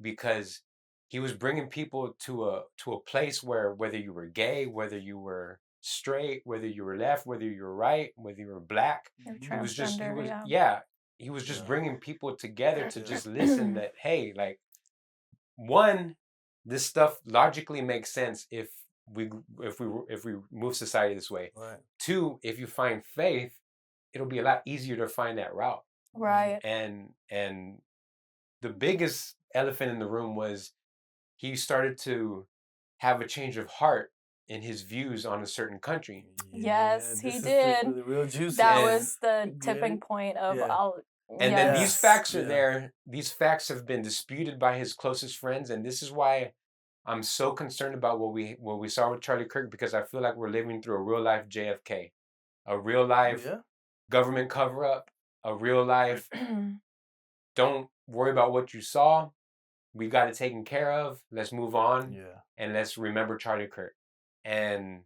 because he was bringing people to a place where whether you were gay, whether you were straight, whether you were left, whether you were right, whether you were black, You're he was just he transgender, was yeah. he was just Yeah. bringing people together to Yeah. just listen that hey, like one, this stuff logically makes sense we if we move society this way. Right. Two, if you find faith, it'll be a lot easier to find that route. Right. And the biggest elephant in the room was he started to have a change of heart in his views on a certain country. Yes, he this is did. the real juicy. That And- was the Get tipping it? point of Yeah. all. And then these Yes. facts are Yeah. there. These facts have been disputed by his closest friends, and this is why I'm so concerned about what we saw with Charlie Kirk, because I feel like we're living through a real life JFK, a real life Yeah. government cover up, a real life don't worry about what you saw. We got it taken care of. Let's move on. Yeah. And let's remember Charlie Kirk. And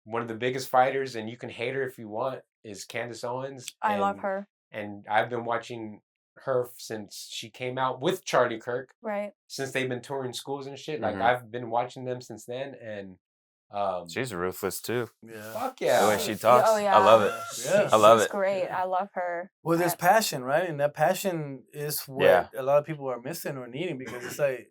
one of the biggest fighters, and you can hate her if you want, is Candace Owens. I love And- her. And I've been watching her since she came out with Charlie Kirk, Right. since they've been touring schools and shit. Like Mhm. I've been watching them since then, and She's ruthless too. Yeah. fuck The yeah. way she talks, Oh, yeah. I love it. Yeah. I love She's it. great. I love her. Well, there's I- passion, right? And that passion is what Yeah. a lot of people are missing or needing, because it's like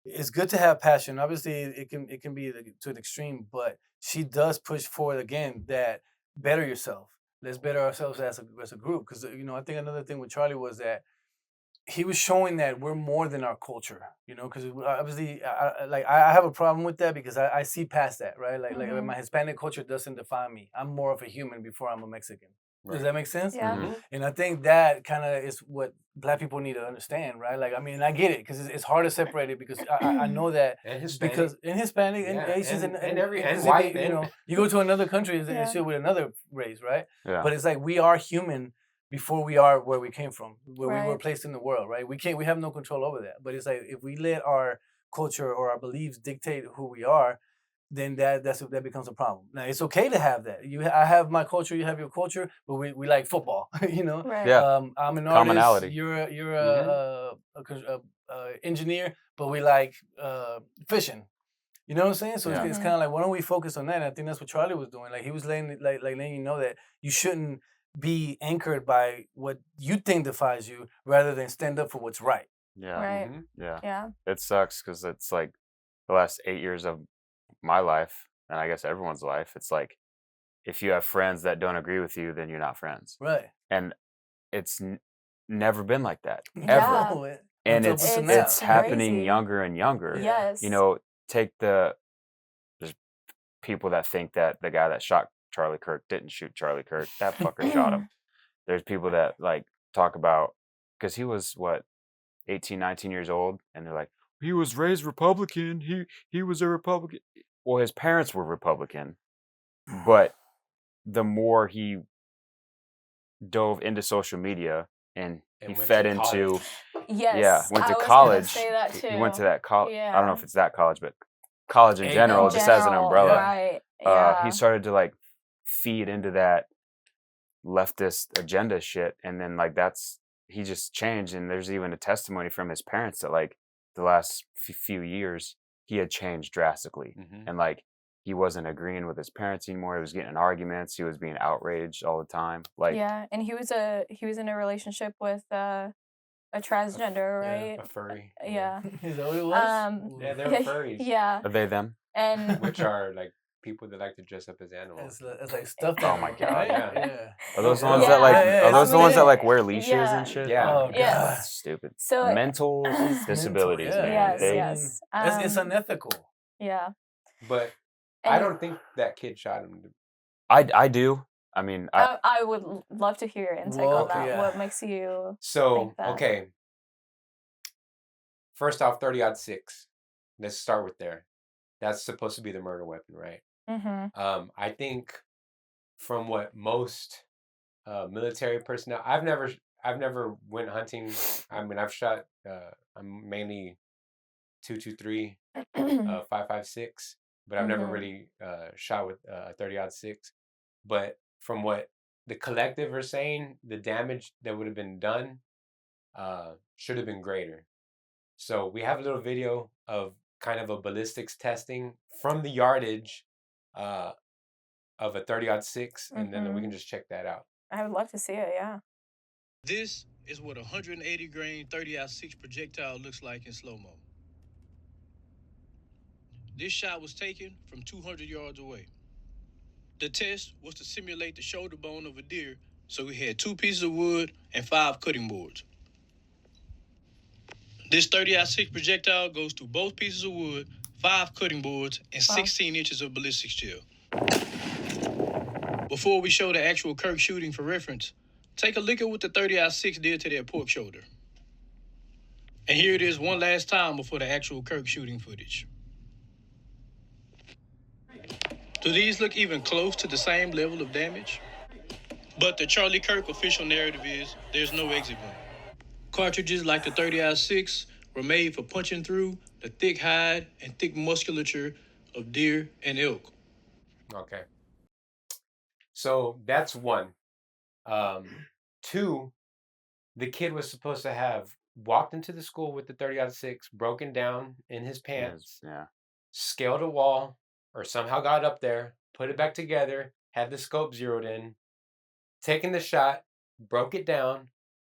it's good to have passion. Obviously, it can be to an extreme, but she does push forward again that better yourself. Let's better ourselves as a group. Because I think another thing with Charlie was that he was showing that we're more than our culture. Because obviously, I have a problem with that, because I see past that, right? Like Mhm. my Hispanic culture doesn't define me. I'm more of a human before I'm a Mexican. Does Right. that make sense? Yeah. Mhm. And I think that kind of is what Black people need to understand, right? Like, I mean, I get it, because it's hard to separate it, because I know that And Hispanic. because in Hispanic and Yeah, Asians and and every- and 'cause white, you go to another country and Yeah. shit with another race, right? Yeah. But it's like we are human before we are where we came from, where we were Right. placed in the world, right? We have no control over that. But it's like if we let our culture or our beliefs dictate who we are, then that becomes a problem. Now it's okay to have that. I have my culture, you have your culture, but we like football, Right. Yeah. I'm an Commonality. artist. You're a engineer, but we like fishing. You know what I'm saying? So Yeah. it's kind of like, why don't we focus on that? And I think that's what Charlie was doing. Like he was letting you know that you shouldn't be anchored by what you think defies you, rather than stand up for what's right. Yeah. Right. Mhm. Yeah. Yeah. It sucks because it's like the last 8 years of my life, and I guess everyone's life. It's like if you have friends that don't agree with you, then you're not friends. Right. And it's never been like that ever. Yeah. No, And until it's up to it's now. happening crazy. younger and younger. Yes. You know, there's people that think that the guy that shot Charlie Kirk didn't shoot Charlie Kirk. That fucker shot him. There's people that like talk about, because he was what, 18, 19 years old, and they're like, he was raised Republican. He was a Republican. Well, his parents were Republican, but the more he dove into social media and And he went fed to into college. Yes. yeah, went I to was gonna college. say that too. He went to that college. I don't know Yeah. if it's that college, but college in In general, In just as an general, umbrella. Right. Yeah. He started to like feed into that leftist agenda shit, and then like he just changed. And there's even a testimony from his parents that like the last few years he had changed drastically, Mhm. and like he wasn't agreeing with his parents anymore. He was getting in arguments. He was being outraged all the time. Like yeah. And he was in a relationship with a transgender, right? A furry. Yeah. Is that what it was? Yeah, they're furries. Yeah. are they them? And Which are like people that like to dress up as animals. It's like stuffed Oh animal, my God. right? Yeah. Yeah. Are those the Yeah. ones that like? Yeah, Are those the ones that like wear yeah. leashes Yeah. and shit? Yeah. Oh, Yes. God. Stupid. So Mental disabilities, yeah. man. Yes, They- yes. It's unethical. Yeah. But I And don't think that kid shot him. I do. I mean, I would love to hear your insight Well, on that. yeah. What makes you So, think that. okay. First off, 30-06. Let's start with there. That's supposed to be the murder weapon, right? Mm-hmm. I think from what most military personnel, I've never went hunting. I mean, I've shot. I'm mainly 223, 5.56, but I've never Mhm. really shot with 30-06. But from what the collective are saying, the damage that would have been done should have been greater. So we have a little video of kind of a ballistics testing from the yardage of a 30-06, and then we can just check that out. I would love to see it. Yeah. This is what a 180 grain 30-06 projectile looks like in slow-mo. This shot was taken from 200 yards away. The test was to simulate the shoulder bone of a deer, so we had 2 pieces of wood and 5 cutting boards. This 30-06 projectile goes through both pieces of wood, 5 cutting boards, and 16 inches of ballistics gel. Before we show the actual Kirk shooting for reference, take a look at what the 30-06 did to that pork shoulder. And here it is one last time before the actual Kirk shooting footage. Do these look even close to the same level of damage? But the Charlie Kirk official narrative is there's no exit wound. Cartridges like the 30-06 were made for punching through the thick hide and thick musculature of deer and elk. Okay. So that's one. 2, the kid was supposed to have walked into the school with the 30-06, broken down in his pants, scaled a wall, or somehow got up there, put it back together, had the scope zeroed in, taken the shot, broke it down,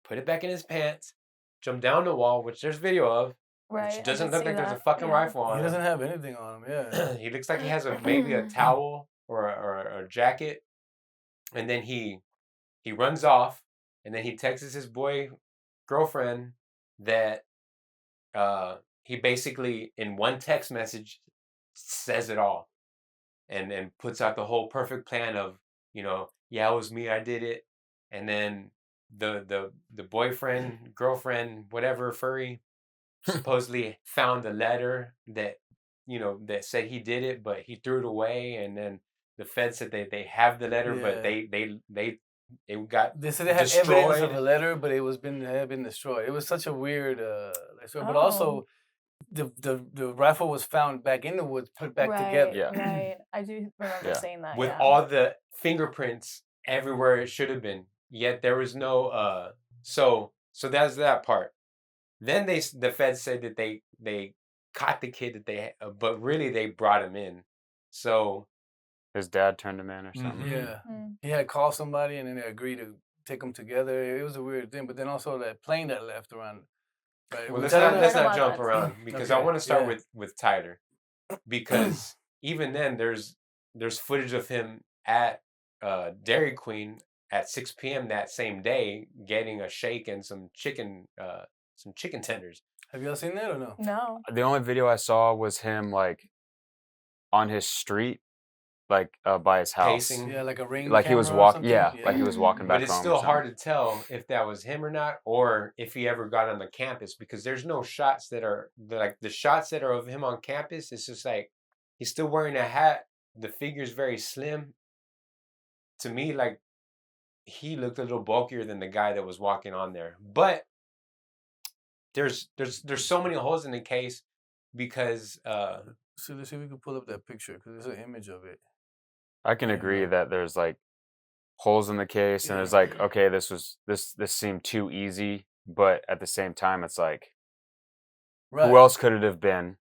put it back in his pants, jumped down the wall, which there's video of, which doesn't look like there's a fucking rifle on him. He doesn't have anything on him, yeah. He looks like he has maybe a towel or a jacket, and then he runs off, and then he texts his girlfriend that he basically, in one text message, says it all, and puts out the whole perfect plan of, yeah, it was me, I did it, and then the boyfriend, girlfriend, whatever, furry, supposedly found a letter that that said he did it, but he threw it away, and then the feds said they have the letter, but they got they said they had destroyed. evidence of a letter, but it had been destroyed. It was such a weird story. But also the rifle was found back in the woods, put back together. Yeah. Right. I do remember saying that. With all the fingerprints everywhere it should have been. Yet there was no so that's that part. Then the feds said that they caught the kid but really they brought him in. So his dad turned him in or something. Yeah. He had called somebody and then they agreed to take them together. It was a weird thing. But then also that plane that left around. Right? Well, let's not jump around, because I want to start with Tyler, because even then there's footage of him at Dairy Queen at 6 p.m. that same day getting a shake and some chicken tenders. Have you all seen that or no? No. The only video I saw was him like on his street, like by his house. Pacing. Yeah, like a ring. Like he was walking. Yeah, like he was walking back home. But it's still hard to tell if that was him or not, or if he ever got on the campus, because there's no shots that are like the shots that are of him on campus. It's just like he's still wearing a hat. The figure's very slim. To me, like he looked a little bulkier than the guy that was walking on there. But there's so many holes in the case because. So let's see if we can pull up that picture, because there's an image of it. I can agree that there's like holes in the case, and it's like, okay, this seemed too easy, but at the same time, it's like, who else could it have been?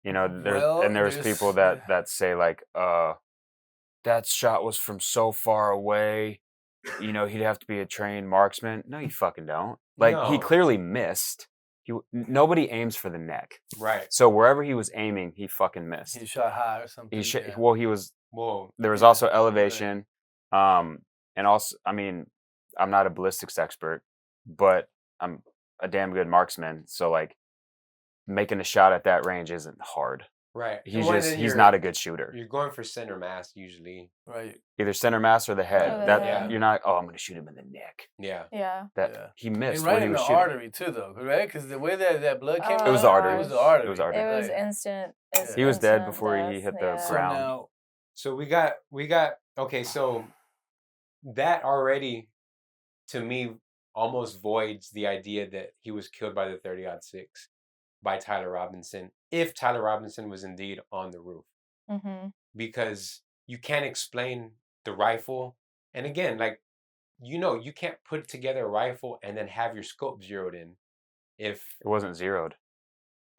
There's people that say like, that shot was from so far away. He'd have to be a trained marksman. No, you fucking don't. Like he clearly missed. Nobody aims for the neck. Right. So wherever he was aiming, he fucking missed. He shot high or something. He was. Whoa. There was also elevation, and also, I mean, I'm not a ballistics expert, but I'm a damn good marksman. So like, making a shot at that range isn't hard. Right. He's not a good shooter. You're going for center mass usually. Right. Either center mass or the head. You're not. Oh, I'm going to shoot him in the neck. Yeah. Yeah. He missed. And right he in was the shooting. artery too, though, right? Because the way that blood came out, it was the artery. It was the artery. It was artery. It was instant. He was dead before he hit the ground. So we got okay. So that already, to me, almost voids the idea that he was killed by the 30-06 by Tyler Robinson, if Tyler Robinson was indeed on the roof. Mm-hmm. Because you can't explain the rifle, and again, like you can't put together a rifle and then have your scope zeroed in if it wasn't zeroed.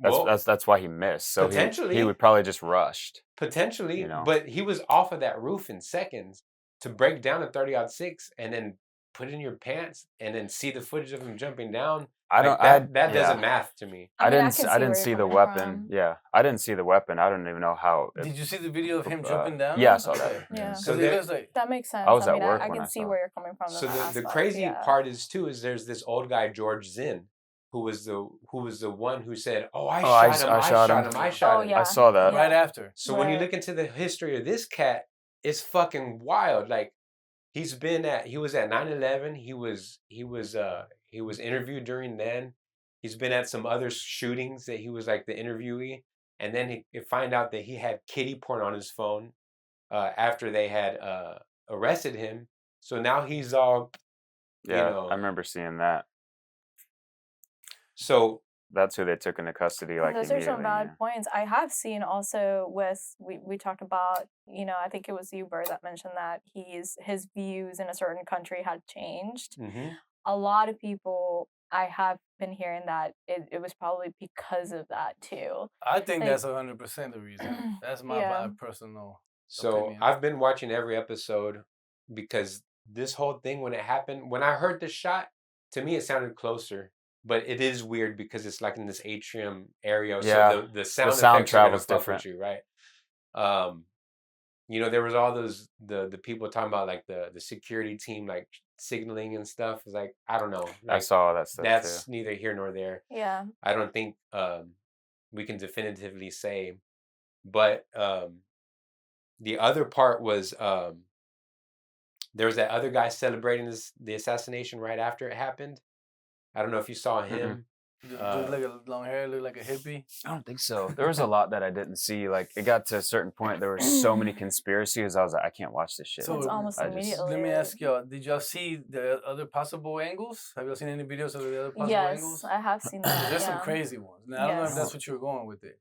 That's why he missed. So potentially he would probably just rushed. Potentially, You know. but he was off of that roof in seconds to break down a 30-06 and then put it in your pants and then see the footage of him jumping down. I don't. That doesn't math to me. I mean, I didn't see the weapon. Yeah, I didn't see the weapon. I don't even know how. Did you see the video of him jumping down? Yeah, I saw that. Yeah. So that makes sense. I was at mean, work I when can I see saw where you're coming from. So the crazy part is too is there's this old guy George Zinn who was the one who said, "Oh, I shot him. Oh, yeah. I saw that right after." So when you look into the history of this cat, it's fucking wild. Like he was at 9/11. He was interviewed during then. He's been at some other shootings that he was like the interviewee, and then he find out that he had kiddie porn on his phone after they had arrested him. So now he's all, Yeah, I remember seeing that. So that's who they took into custody. Like those are some valid points. I have seen also we talked about, I think it was you, Bert, that mentioned that his views in a certain country had changed. Mm-hmm. A lot of people, I have been hearing that it was probably because of that too. I think that's 100% the reason. That's my personal opinion. I've been watching every episode because this whole thing, when it happened, when I heard the shot, to me it sounded closer. But it is weird because it's like in this atrium area, so the sound travels different, with you, right? There was all those the people talking about like the security team like signaling and stuff. It's like I don't know. Like, I saw that stuff. That's too. neither here nor there. Yeah. I don't think we can definitively say, but the other part was there was that other guy celebrating the assassination right after it happened. I don't know if you saw him. Look like a long hair, look like a hippie. I don't think so. There was a lot that I didn't see. Like it got to a certain point, there were so many conspiracies. I was like, I can't watch this shit. So it's almost immediately. Let me ask y'all: did y'all see the other possible angles? Have y'all seen any videos of the other possible angles? Yes, I have seen that. There's some crazy ones. Now I don't know if that's what you were going with it.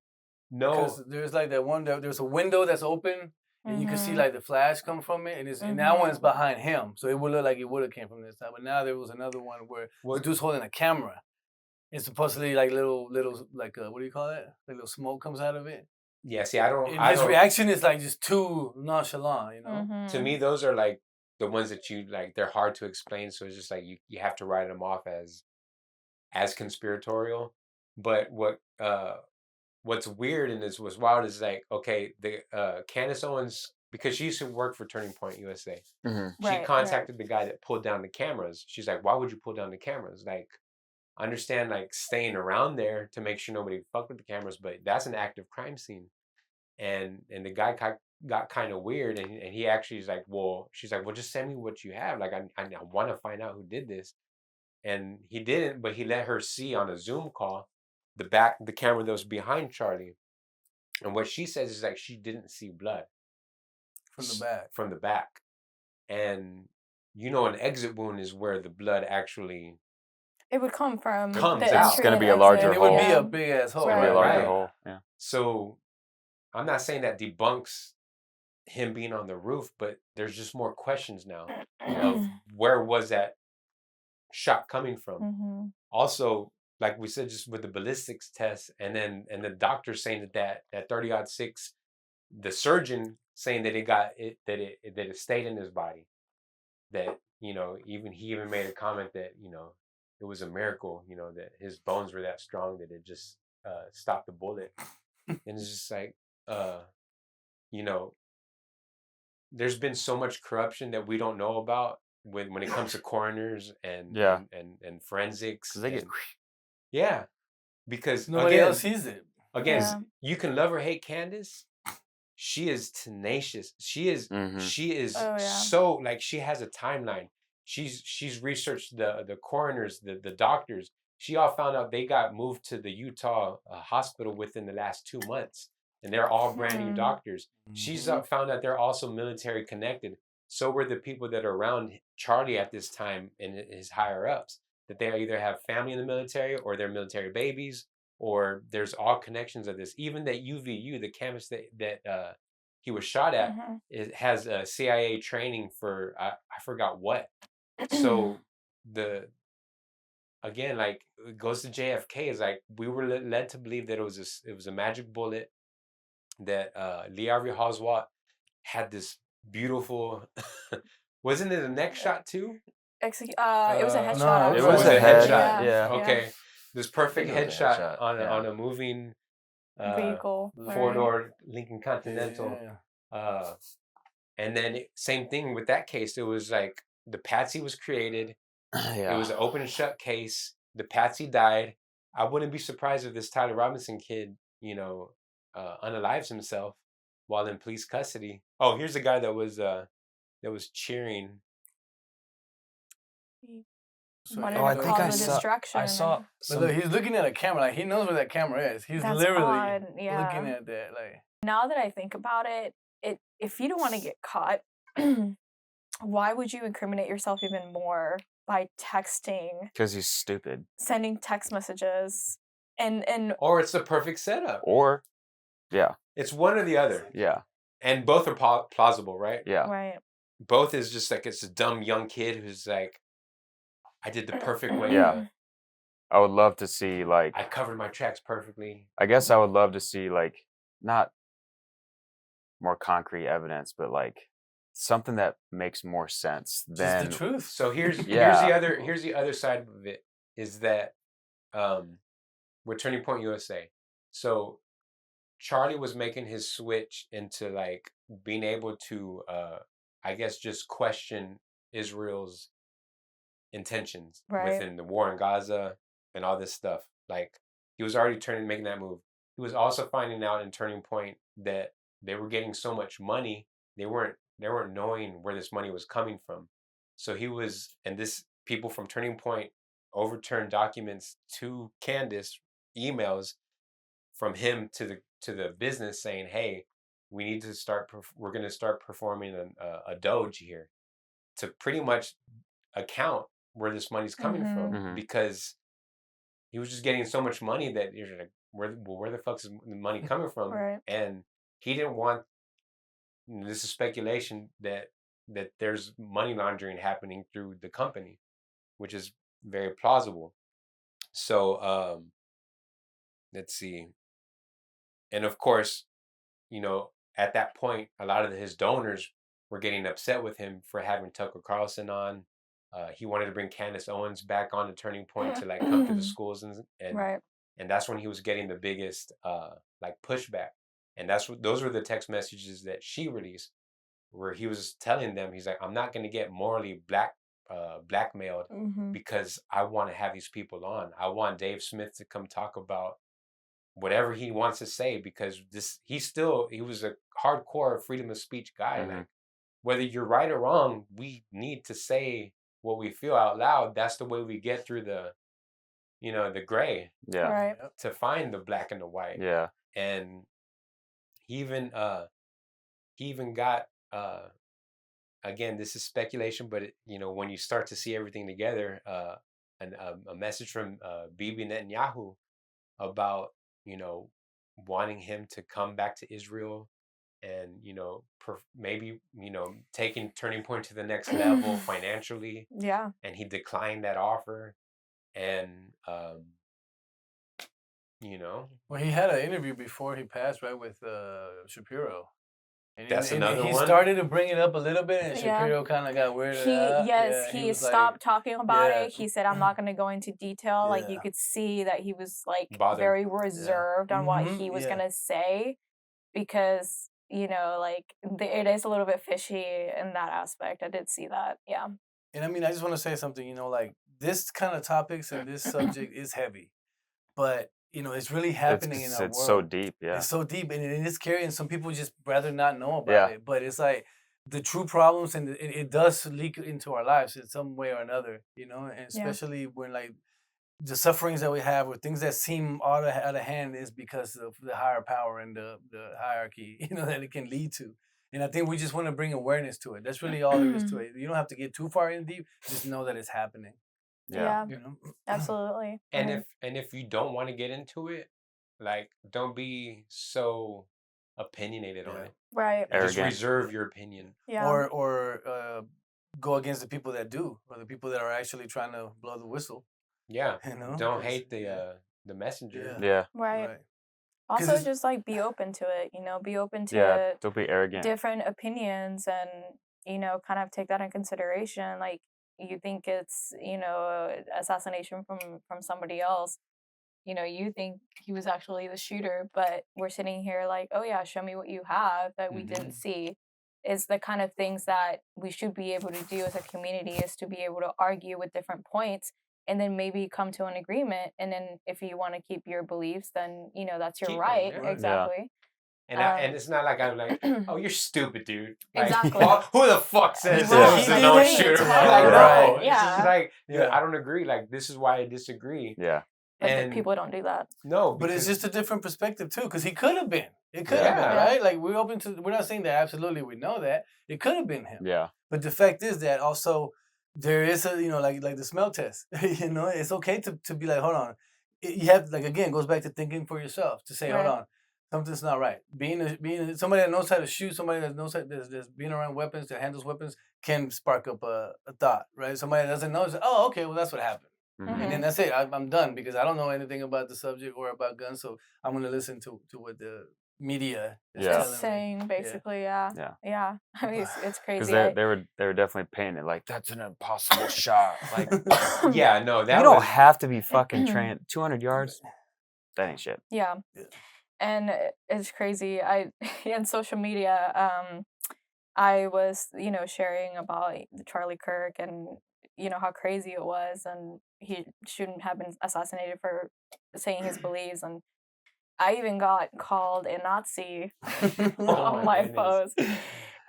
No, because there's like that one. There's a window that's open. And you can see like the flash come from it, and that one's behind him, so it would look like it would have came from this side. But now there was another one where the dude's holding a camera, and supposedly like little like what do you call it? Like little smoke comes out of it. Yeah, see, I don't. His reaction is like just too nonchalant, To me, those are like the ones that you like. They're hard to explain, so it's just like you have to write them off as conspiratorial. But what's weird and was wild is like, okay, the Candace Owens, because she used to work for Turning Point USA, she contacted the guy that pulled down the cameras. She's like, why would you pull down the cameras? Like, I understand like staying around there to make sure nobody fucked with the cameras, but that's an active crime scene. And the guy got kind of weird, and he actually is like, she's like, well, just send me what you have. Like, I want to find out who did this. And he didn't, but he let her see on a Zoom call the camera that was behind Charlie, and what she says is like she didn't see blood from the back, and an exit wound is where the blood actually it would come from comes the out. It's going to be a larger hole. It would be a big ass hole. It's going to be a larger hole. Yeah. So I'm not saying that debunks him being on the roof, but there's just more questions now of where was that shot coming from. Also, like we said, just with the ballistics test, and the doctor saying that 30-06, the surgeon saying that it stayed in his body. That he even made a comment that it was a miracle, that his bones were that strong that it just stopped the bullet. And it's just like there's been so much corruption that we don't know about when it comes to coroners and forensics. Yeah, because nobody else sees it. Again, you can love or hate Candace. She is tenacious. She is so like she has a timeline. She's researched the coroners, the doctors. She all found out they got moved to the Utah hospital within the last 2 months, and they're all brand new doctors. She's found out they're also military connected. So were the people that are around Charlie at this time and his higher ups. That they either have family in the military or they're military babies, or there's all connections of this. Even that UVU, the campus that he was shot at, it has a CIA training for I forgot what. So again, like it goes to JFK. Is like we were led to believe that it was a magic bullet, that Lee Harvey Oswald had this beautiful. Wasn't it a neck shot too? It was a No, headshot. it was actually. a head, Yeah. Okay, this perfect think it was a headshot headshot, on yeah. on a moving Vehicle. four-door Lincoln Continental. Yeah. And then same thing with that case. It was like the patsy was created. Yeah. It was an open and shut case. The patsy died. I wouldn't be surprised if this Tyler Robinson kid, unalives himself while in police custody. Oh, here's a guy that was cheering. Wanted I to think cause I a saw. distraction. I saw. But look, he's looking at a camera. Like he knows where that camera is. He's That's literally odd, yeah. looking at that. Like Now that I think about it, if you don't want to get caught, why would you incriminate yourself even more by texting, Because he's stupid. sending text messages, and Or it's the perfect setup. Or, yeah, It's one or the other. yeah, And both are plausible, right? yeah. right? Both is just like it's a dumb young kid who's like, I did the perfect way. Yeah. I would love to see, like, I covered my tracks perfectly. I guess I would love to see, like, not more concrete evidence, but like something that makes more sense than just the truth. So here's Yeah. here's the other side of it is that with Turning Point USA. So Charlie was making his switch into like being able to I guess just question Israel's intentions Right. within the war in Gaza and all this stuff. Like he was already making that move. He was also finding out in Turning Point that they were getting so much money, they weren't knowing where this money was coming from. So he was, and this people from Turning Point overturned documents to Candace, emails from him to the business saying, "Hey, we need to start. We're going to start performing a doge here to pretty much account where this money's coming from Mhm. because he was just getting so much money that you're like, where the fuck is the money coming from?" Right. And he didn't want. This is speculation that there's money laundering happening through the company, which is very plausible. So let's see. And of course, at that point, a lot of his donors were getting upset with him for having Tucker Carlson on. He wanted to bring Candace Owens back on the Turning Point to like come to the schools and Right. and that's when he was getting the biggest like pushback. And those were the text messages that she released, where he was telling them, he's like, I'm not going to get morally blackmailed Mm-hmm. because I want to have these people on. I want Dave Smith to come talk about whatever he wants to say because he was a hardcore freedom of speech guy. Mhm. Like whether you're right or wrong, we need to say what we feel out loud. That's the way we get through the gray yeah, Right. to find the black and the white. yeah, And he even got again, this is speculation, but when you start to see everything together, a message from Bibi Netanyahu about wanting him to come back to Israel and maybe taking Turning Point to the next level financially, Yeah. and he declined that offer. And Well, he had an interview before he passed, right, with Shapiro. And That's and another he one? started to bring it up a little bit, and Yeah. Shapiro kind of got weirded out. He was like, stopped talking about yeah. it. He said, "I'm not going to go into detail." Like you Yeah. could see that he was like Bothered. very reserved on what Mhm, he was yeah. going to say because like it is a little bit fishy in that aspect. I did see that. Yeah. And I mean, I just want to say something, like this kind of topics and this subject is heavy, but it's really happening in our world. it's so deep. Yeah, It's so deep and it is scary, and some people just rather not know about Yeah. it. But it's like the true problems, and it does leak into our lives in some way or another, and especially when like the sufferings that we have or things that seem out of hand is because of the higher power and the hierarchy, that it can lead to. And I think we just want to bring awareness to it. That's really all there is to it. You don't have to get too far in deep. Just know that it's happening. Yeah. You know. Absolutely. And if you don't want to get into it, like don't be so opinionated on Yeah. it. Right. Just Arrogant. reserve your opinion. Yeah. Or go against the people that do, or the people that are actually trying to blow the whistle. Yeah. You know? Don't 'Cause- hate the messenger. Yeah. Right. 'Cause Also, it's- just like be open to it. You know, be open to Yeah. Don't be arrogant. different opinions, and you know, kind of take that in consideration. Like you think it's assassination from somebody else. You know, you think he was actually the shooter, but we're sitting here like, oh yeah, show me what you have that we didn't see. Is the kind of things that we should be able to do as a community, is to be able to argue with different points and then maybe come to an agreement. And then if you want to keep your beliefs, then that's your Keep 'em, right. yeah. Exactly. And it's not like I'm like, oh, you're stupid, dude. Like, Exactly. who the fuck says Right. this is He a no didn't shooter? tell Like, you. no. Right. It's Yeah. just like, Yeah. I don't agree. Like, this is why I disagree. Yeah. But And people don't do that. no, But it's because- just a different perspective too, because he could have been. It could Yeah. have been, Yeah. right? Like we're open to. We're not saying that absolutely we know that it could have been him. Yeah. But the fact is that also there is a like the smell test. It's okay to be like, hold on. You have like again goes back to thinking for yourself to say, hold Right. on, something's not right. Being somebody that knows how to shoot, somebody that knows how that's being around weapons, that handles weapons, can spark up a thought, right? Somebody that doesn't know, is, oh, okay, well that's what happened. Mhm. And then that's it. I'm done because I don't know anything about the subject or about guns, so I'm gonna listen to what the media is Yeah. telling Just me. saying, basically, yeah. Yeah. Yeah. I mean, it's Because crazy. they were definitely painting it like that's an impossible shot. Like yeah, no, that you don't was have to be fucking trained 200 yards. That ain't shit. Yeah. Yeah. And it's crazy. In social media, I was, sharing about Charlie Kirk and, how crazy it was, and he shouldn't have been assassinated for saying his beliefs. And I even got called a Nazi Oh on my my goodness. post.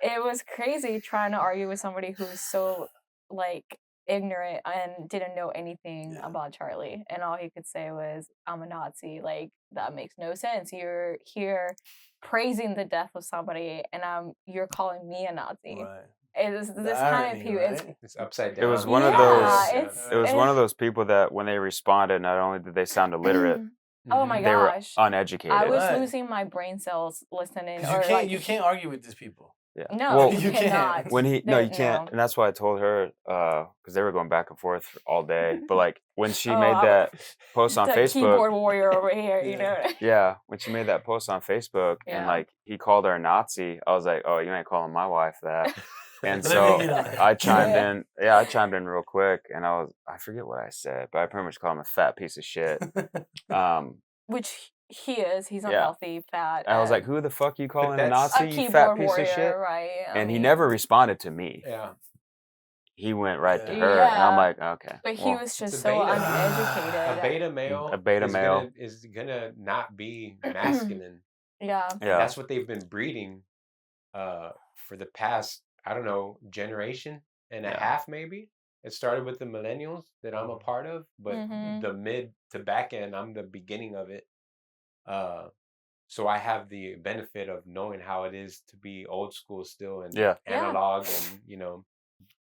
It was crazy trying to argue with somebody who's so like ignorant and didn't know anything Yeah. about Charlie, and all he could say was, "I'm a Nazi." Like that makes no sense. You're here praising the death of somebody, and you're calling me a Nazi. Right. It's The this kind of irony, people. right? it's upside down. It was one of Yeah, those. it's- It was one of those people that when they responded, not only did they sound illiterate, Oh my they were gosh. uneducated. I was Right. losing my brain cells listening. 'Cause Or you can't argue with these people. Yeah. No, Well, you You can't. cannot. when he no, you can't, No. and that's why I told her because they were going back and forth all day. But like when she Oh, made I- that post on the Facebook, keyboard warrior over here, you Yeah. know. yeah, when she made that post on Facebook and Yeah. like he called her a Nazi, I was like, oh, you ain't calling my wife that. And Let so me get on it. I chimed Yeah. in. Yeah, I chimed in real quick, and I forget what I said, but I pretty much called him a fat piece of shit. Which he is. He's Yeah. unhealthy, fat. I was like, and who the fuck you calling a that's- Nazi, a you keyboard fat piece warrior, of shit? right? I And he mean, never responded to me. Yeah. He went right to Yeah. her, and I'm Yeah. like, okay. But he well, was It's just a so beta. uneducated. A beta male. A beta male. is gonna not be masculine. Yeah. yeah, That's what they've been breeding for the past, I don't know, generation and a Yeah. half maybe. It started with the millennials that I'm a part of, but Mhm. the mid to back end, I'm the beginning of it. So I have the benefit of knowing how it is to be old school still and Yeah. Yeah. analog and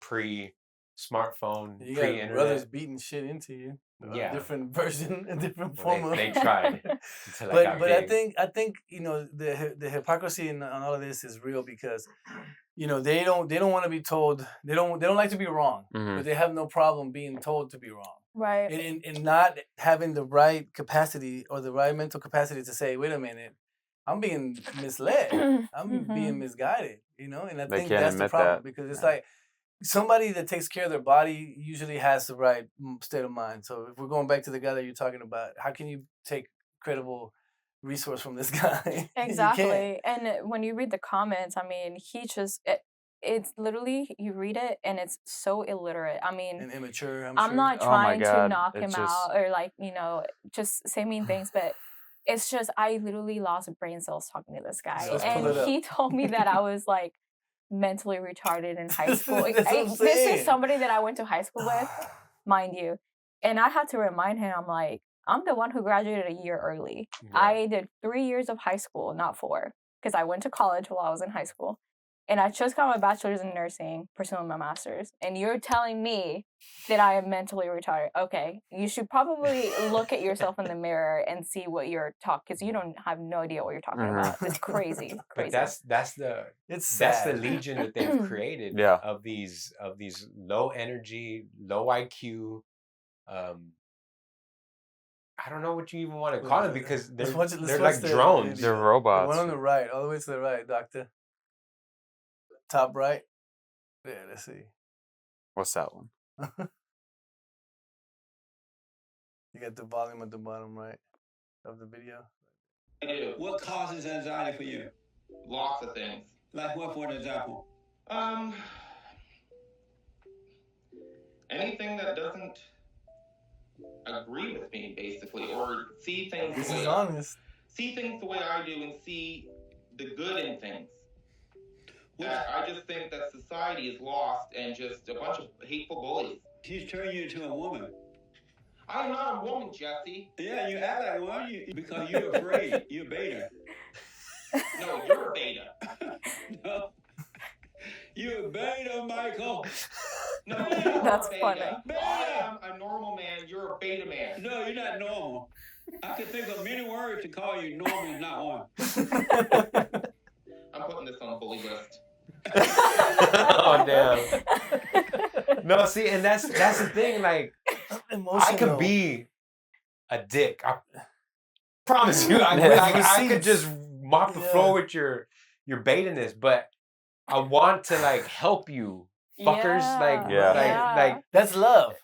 pre smartphone, You pre got brothers internet. beating shit into you. Yeah. A different version, a different Well, form of. they tried until I but got but big. I think the hypocrisy in on all of this is real because they don't want to be told they don't like to be wrong, Mhm. but they have no problem being told to be wrong Right. and not having the right capacity or the right mental capacity to say, wait a minute, I'm being misled, I'm being misguided, and I They think can't that's the admit problem that. because it's Yeah. like somebody that takes care of their body usually has the right state of mind. So if we're going back to the guy that you're talking about, how can you take credible resource from this guy? You can't. Exactly. And when you read the comments, I mean, it's literally, you read it and it's so illiterate. I mean, And immature, I'm I'm sure. not Oh my trying to God, knock him it's just- out or like, just say mean things, but it's just, I literally lost brain cells talking to this guy. Let's pull And it up. he told me that I was like mentally retarded in high school. That's what I'm This saying. is somebody that I went to high school with, mind you. And I had to remind him, I'm like, I'm the one who graduated a year early. Yeah. I did 3 years of high school, not 4, because I went to college while I was in high school. And I just got my bachelor's in nursing, pursuing my master's. And you're telling me that I am mentally retarded. Okay, you should probably look at yourself in the mirror and see what you're talking, because you don't have no idea what you're talking Mhm. about. It's crazy, But crazy. that's the It's that's the sad. legion that they've created Yeah. of these low energy, low IQ, I don't know what you even want to call them because they're Let's they're watch like the drones. video. They're The robots. one on the right, all the way to the right, doctor. Top right. Yeah, let's see. What's that one? You got the volume at the bottom right of the video. What causes anxiety for you? Lots of things. Like what, for an example? Anything that doesn't agree with me, basically, or see things This the way is honest. see things the way I do and see the good in things. I just think that society is lost and just a bunch of hateful bullies. She's turning you into a woman. I'm not a woman, Jesse. Yeah, you act like one because you're afraid. You're beta. No, you're a beta. No. You're a beta, Michael. No, That's you're a funny. beta. I am a normal man. You're a beta man. No, you're not normal. I can think of many words to call you. Normal is not one. I'm putting this on the bully list. Oh damn. No, see, and that's the thing. Like, I could be a dick. I promise you. I could just mop the floor with your baitiness, but I want to like help you, fuckers. Like that's love.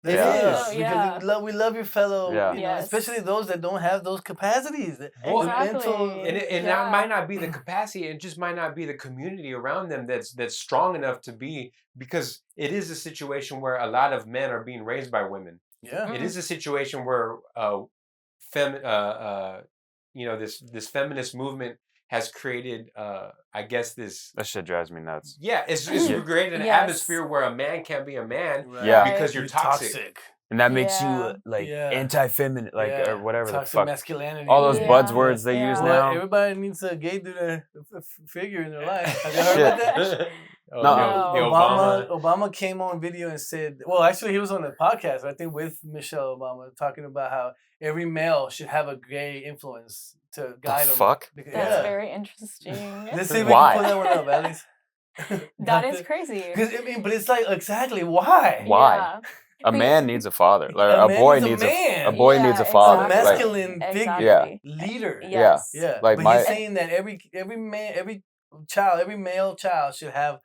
It Yeah. is because we love your fellow, Yeah. you know, especially those that don't have those capacities. Exactly. And that might not be the capacity. It just might not be the community around them that's strong enough to be, because it is a situation where a lot of men are being raised by women. Yeah, it is a situation where this feminist movement has created I guess this. That shit drives me nuts. Yeah, it's created an atmosphere where a man can't be a man because you're toxic. And that makes you anti-feminine, or whatever toxic the fuck. Masculinity. All those buzzwords they use now. Everybody needs a gay dude figure in their life. Have you heard about that? Obama came on video and said, well, actually he was on a podcast, I think, with Michelle Obama, talking about how every male should have a gay influence to guide them. Fuck? That's very interesting. Let's see if we can pull that one up, Alice. That is crazy. But it's like, exactly, why? Why? Yeah. A man needs a father. Like a boy needs a boy needs a father. A masculine figure, leader. Yes. Yeah. Like but he's saying that every male child should have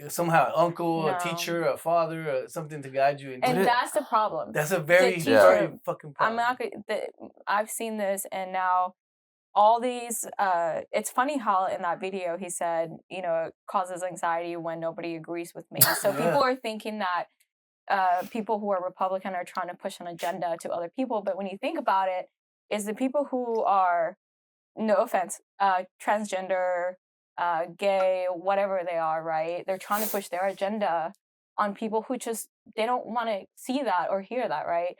somehow an uncle, a teacher, a father, or something to guide you. And that's the problem. That's a very, very fucking problem. I've seen this, and now all these. It's funny how in that video he said, it causes anxiety when nobody agrees with me. So people are thinking that people who are Republican are trying to push an agenda to other people, but when you think about it, is the people who are, no offense, transgender, gay, whatever they are, right? They're trying to push their agenda on people who just, they don't want to see that or hear that, right?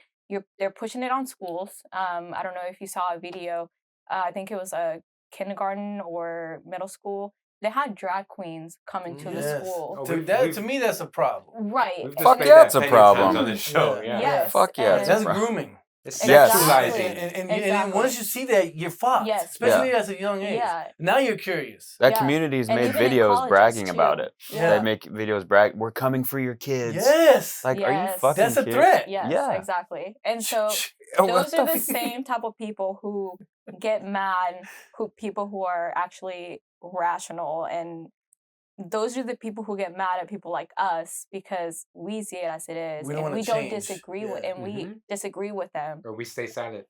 They're pushing it on schools. I don't know if you saw a video. I think it was a kindergarten or middle school. They had drag queens come into the school. To me, that's a problem. Right. Fuck yeah, it's a problem. On the show. Yeah. Yes. Fuck yeah. That's grooming. It's sexualizing. And once you see that, you're fucked. Yes. Especially at a young age. Yeah. Now you're curious. That community's made videos bragging about it. They make videos brag. We're coming for your kids. Yes. Like, are you fucking That's a threat. Yes, yeah. Exactly. And so those are the same type of people who get mad, people who are actually rational, and those are the people who get mad at people like us because we see it as it is, and we don't disagree with, and we disagree with them, or we stay silent.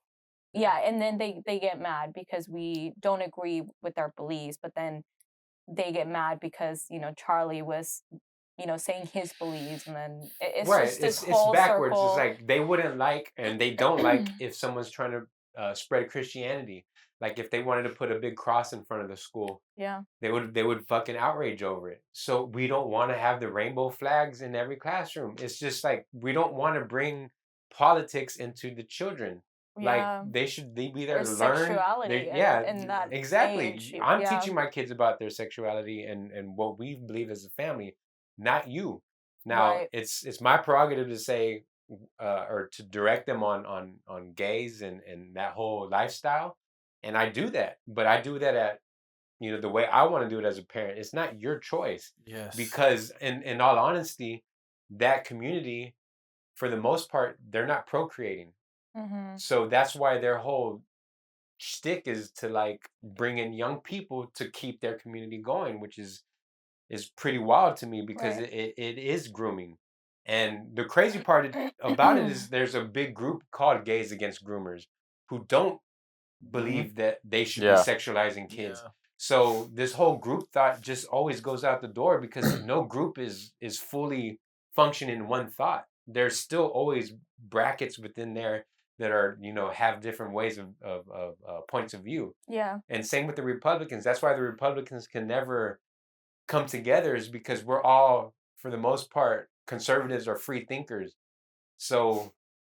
Yeah, and then they get mad because we don't agree with their beliefs, but then they get mad because Charlie was saying his beliefs, and then it's just this whole backwards. circle. It's like they wouldn't like, and they don't like if someone's trying to spread Christianity. Like if they wanted to put a big cross in front of the school, they would fucking outrage over it. So we don't want to have the rainbow flags in every classroom. It's just like we don't want to bring politics into the children. Like they be there to learn. Sexuality. In that exactly. age. I'm teaching my kids about their sexuality and what we believe as a family, not you. Now it's my prerogative to say or to direct them on gays and that whole lifestyle. And I do that, but I do that at, the way I want to do it as a parent. It's not your choice. Yes. Because in all honesty, that community, for the most part, they're not procreating. So that's why their whole shtick is to like bring in young people to keep their community going, which is pretty wild to me because Right. it is grooming. And the crazy part about it is there's a big group called Gays Against Groomers who don't believe that they should be sexualizing kids. Yeah. So this whole group thought just always goes out the door because no group is fully functioning in one thought. There's still always brackets within there that are, you know, have different ways of points of view. Yeah. And same with the Republicans. That's why the Republicans can never come together, is because we're all, for the most part, conservatives or free thinkers. So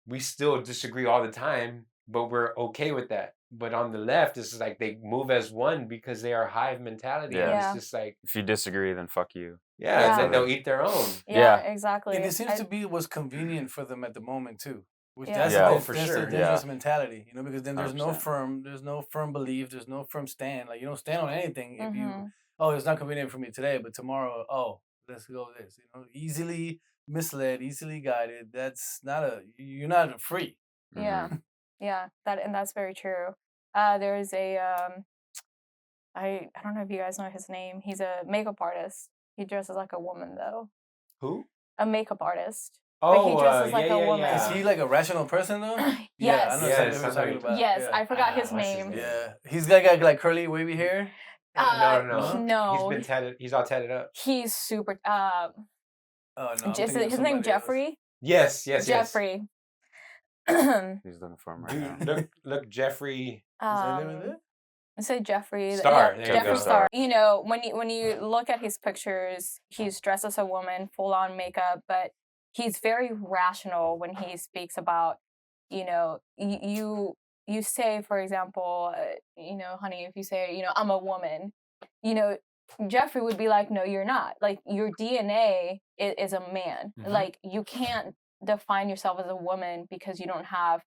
we still disagree all the time, but we're okay with that. But on the left, it's like they move as one because they are hive mentality. Yeah. And it's just like, if you disagree, then fuck you. yeah, then they'll eat their own. Yeah, exactly. And it seems to be what's convenient for them at the moment too. Which Yeah. that's for that's sure. a dangerous mentality, you know, because then there's no 100%. firm belief, there's no firm stand. Like you don't stand on anything if you Mm-hmm. it's not convenient for me today, but tomorrow, let's go with this. You know, easily misled, easily guided. That's not you're not free. Yeah. Yeah. That's very true. There is a I don't know if you guys know his name. He's a makeup artist. He dresses like a woman though. Who? A makeup artist. Oh, But he dresses like a woman. Is he like a rational person though? Yes. I know Yes, exactly what you're talking about. Yes, Yeah. I forgot his what's his name. name? Yeah, he's got like curly, wavy hair. No. He's been tatted. He's all tatted up. He's super. Oh no, I'm His thinking of name somebody else. Jeffrey. Yes. Jeffrey. He's looking for him right now. Dude, look, Jeffrey. Say Jeffrey. Star. Yeah, There you Jeffrey go. Star. You know, when you look at his pictures, he's dressed as a woman, full on makeup, but he's very rational when he speaks about, you know, you say, for example, you know, honey, if you say, you know, I'm a woman, you know, Jeffrey would be like, no, you're not. Like, your DNA is a man. Like, you can't define yourself as a woman because you don't have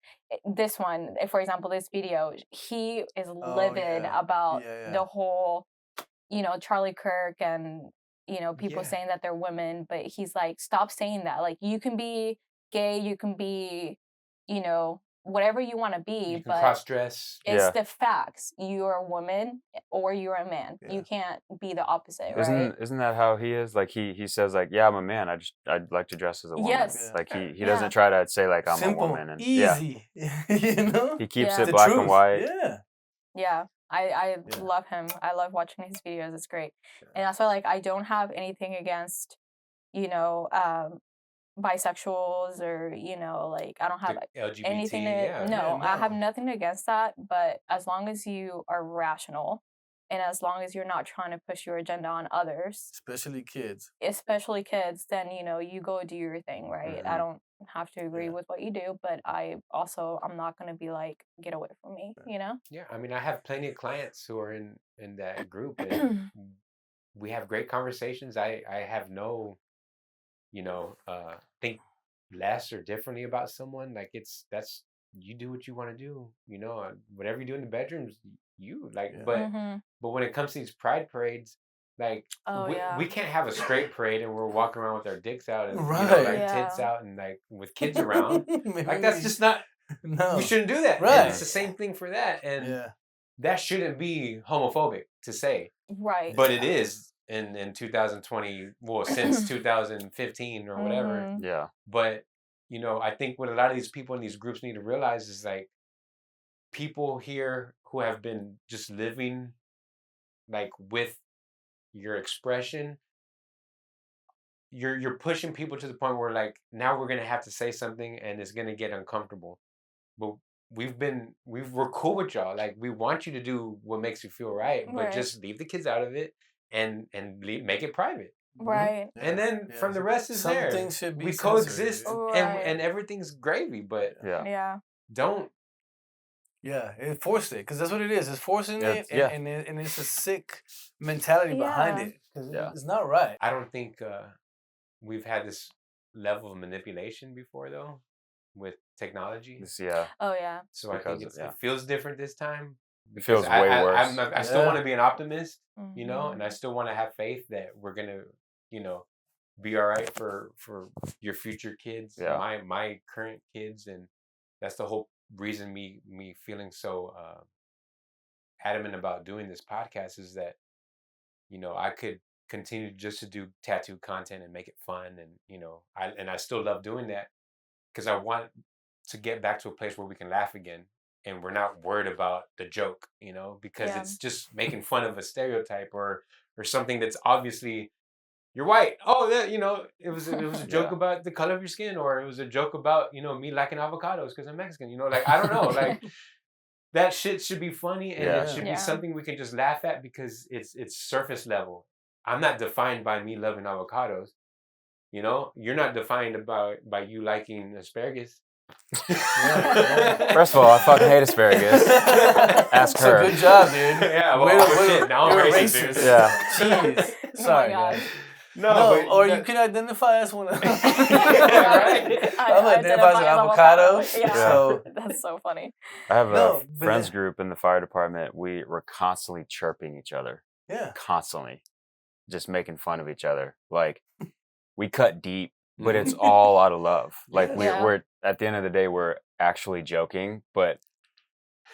this one. For example, this video, he is livid about the whole, you know, Charlie Kirk and, you know, people saying that they're women, but he's like, stop saying that. Like, you can be gay, you can be, you know, whatever you want to be, You can but cross-dress. it's the facts. You're a woman or you're a man. You can't be the opposite, right? Isn't that how he is? Like he says like, yeah, I'm a man. I'd like to dress as a woman. Yes. Like he doesn't try to say like I'm Simple, a woman and easy. You know? he keeps Yeah. it The black truth. and white. Yeah. Yeah. I love him. I love watching his videos. It's great. And that's why, like, I don't have anything against, you know, bisexuals or, you know, like, I don't have LGBT, anything to, yeah. no, Yeah, I have no. nothing against that. But as long as you are rational and as long as you're not trying to push your agenda on others, Especially kids. then, you know, you go do your thing, right? I don't have to agree with what you do, but I'm not going to be like, get away from me, you know? Yeah, I mean, I have plenty of clients who are in that group, and we have great conversations. I have no, you know, think less or differently about someone. Like that's you do what you want to do, you know, whatever you do in the bedrooms, you like. But when it comes to these pride parades, like we can't have a straight parade and we're walking around with our dicks out and you know, like tits out and like with kids around. Like that's just not. No. We shouldn't do that. Right. And it's the same thing for that, and that shouldn't be homophobic to say. Right. But it is in 2020. Well, since 2015 or whatever. Yeah. But you know, I think what a lot of these people in these groups need to realize is like people here who have been just living like with your expression, you're pushing people to the point where like now we're gonna have to say something and it's gonna get uncomfortable. But we're cool with y'all. Like we want you to do what makes you feel right, but just leave the kids out of it and make it private. Right. And then from the rest is Some there. things should be We censored, coexist dude. and everything's gravy, but Yeah. don't. Yeah, it forced it because that's what it is. It's forcing it, Yeah. and it's a sick mentality behind it. 'Cause it's not right. I don't think we've had this level of manipulation before though with technology. Oh yeah. So I think it feels different this time. It feels because way worse. I still want to be an optimist, you know, and I still want to have faith that we're gonna, you know, be all right for your future kids, my current kids, and that's the whole reason me feeling so adamant about doing this podcast is that, you know, I could continue just to do tattoo content and make it fun, and you know, I still love doing that because I want to get back to a place where we can laugh again and we're not worried about the joke, you know, because Yeah. it's just making fun of a stereotype or something that's obviously you're white. Oh, that, you know, it was a joke Yeah. about the color of your skin, or it was a joke about, you know, me liking avocados because I'm Mexican. You know, like I don't know, like that shit should be funny and Yeah. it should be Yeah. something we can just laugh at because it's surface level. I'm not defined by me loving avocados. You know, you're not defined by you liking asparagus. First of all, I fucking hate asparagus. Ask So her. good job, dude. Yeah, well, shit, now I'm you're a racist, dude. Yeah. Jeez. Oh Sorry, my God. guys. No, No, or that- you can identify as one. right? I'm identified as avocado. Yeah. So That's so funny. I have No, a but friends yeah. group in the fire department. We were constantly chirping each other, yeah. constantly, just making fun of each other. Like we cut deep, but it's all out of love. Like Yeah. we're at the end of the day, we're actually joking. But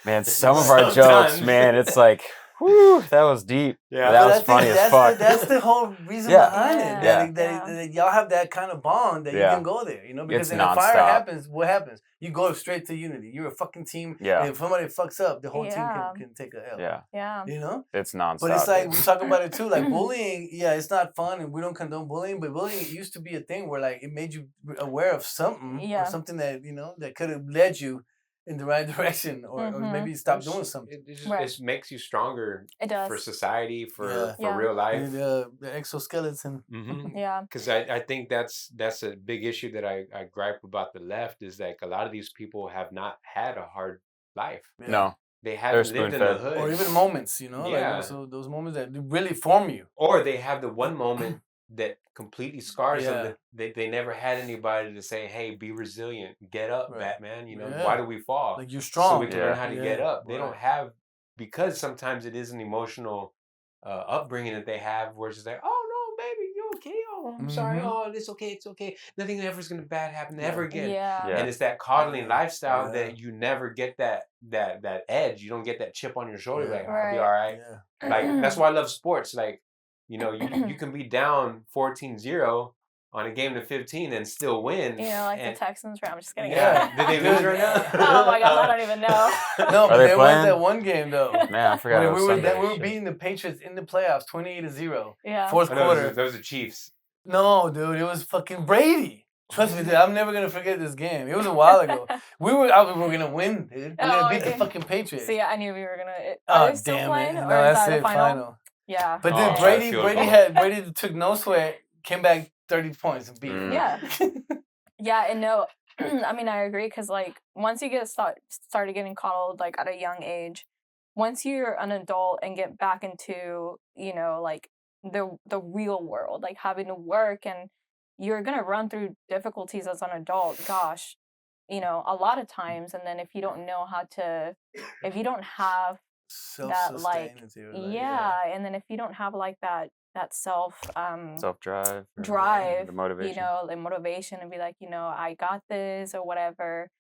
man, some of So our jokes, done. man, it's like, whew, that was deep. Yeah. that But was I think funny as that's fuck. that's the whole reason Yeah. behind Yeah. it. Yeah. That y'all have that kind of bond that you Yeah. can go there, you know, because It's when a fire nonstop. happens, what happens? You go straight to unity. You're a fucking team. Yeah. And if somebody fucks up, the whole Yeah. team can take a L. Yeah, Yeah. You know? it's nonstop. But it's like we talk about it too, like bullying. Yeah, it's not fun, and we don't condone bullying. But bullying used to be a thing where like it made you aware of something, Yeah. or something that you know that could have led you in the right direction, or maybe stop doing something. It just Right. it makes you stronger It does. for society, for Yeah. Yeah. real life. And, the exoskeleton. Mm-hmm. Yeah. Because I think that's a big issue that I gripe about the left is like a lot of these people have not had a hard life. Yeah. No, They haven't lived in the spoon-fed. hood. Or even moments, you know, Yeah. like those moments that really form you. Or they have the one moment that completely scars Yeah. them. That they never had anybody to say, "Hey, be resilient, get up, Right. Batman." You know, Yeah. why do we fall? Like you're So strong. we can Yeah. learn how to get Yeah. up. They don't Right. have, because sometimes it is an emotional upbringing that they have, where it's just like, "Oh no, baby, you okay? Oh, I'm sorry. Mhm. Oh, it's okay. It's okay. Nothing ever's gonna bad happen ever again." Yeah. Yeah. And it's that coddling lifestyle Yeah. that you never get that edge. You don't get that chip on your shoulder. Yeah. Like, I'll be Right. all right. Yeah. Like that's why I love sports. Like, you know, you can be down 14-0 on a game to 15 and still win. You know, like and, the Texans. I'm just kidding. Yeah. Did they lose right now? Oh my gosh, I don't even know. No, but they there was playing? that one game though. man, I forgot. Where it was we were Sunday. we were Shit. beating the Patriots in the playoffs, 28-0. Yeah. Fourth Oh, no, quarter. those are Chiefs. No, dude, it was fucking Brady. Trust me, dude, I'm never gonna forget this game. It was a while ago. We were gonna win, dude. We're gonna Oh, beat the okay. fucking Patriots. See, I knew we were gonna. Oh Are they still damn playing, it! or No, is that's that it. the final? Final. Yeah. But Oh, dude, I Brady feel Brady bad. took no sweat, came back 30 points and beat him. Yeah. Yeah, and no, I mean, I agree, because like once you started getting coddled like at a young age, once you're an adult and get back into, you know, like the real world, like having to work, and you're gonna run through difficulties as an adult, gosh, you know, a lot of times. And then if you don't know how to, if you don't have that like, and then if you don't have like that self Self-drive. or drive, The motivation. you know, the motivation, and be like, you know, I got this or whatever,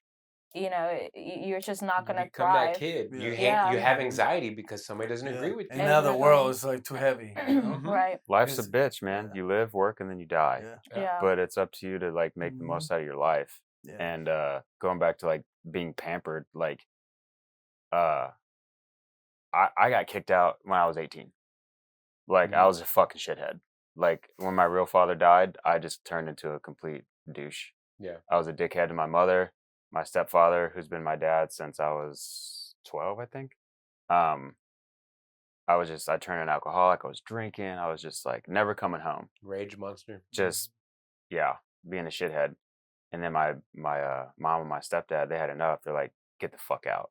you know, you're just not gonna Become thrive. that kid. Yeah. Yeah. You have anxiety because somebody doesn't agree with And you. now the Exactly. world is like too heavy. You know? Mhm. Right. Life's a It's- bitch, man. yeah. You live, work, and then you die. Yeah. Yeah. But it's up to you to like make the Mhm. most out of your life. Yeah. And going back to like being pampered, like I got kicked out when I was 18. Like I was a fucking shithead. Like when my real father died, I just turned into a complete douche. Yeah. I was a dickhead to my mother, my stepfather, who's been my dad since I was 12, I think. I turned an alcoholic. I was drinking. I was just like never coming home. Rage monster. Just yeah, being a shithead. And then my mom and my stepdad, they had enough. They're like, get the fuck out.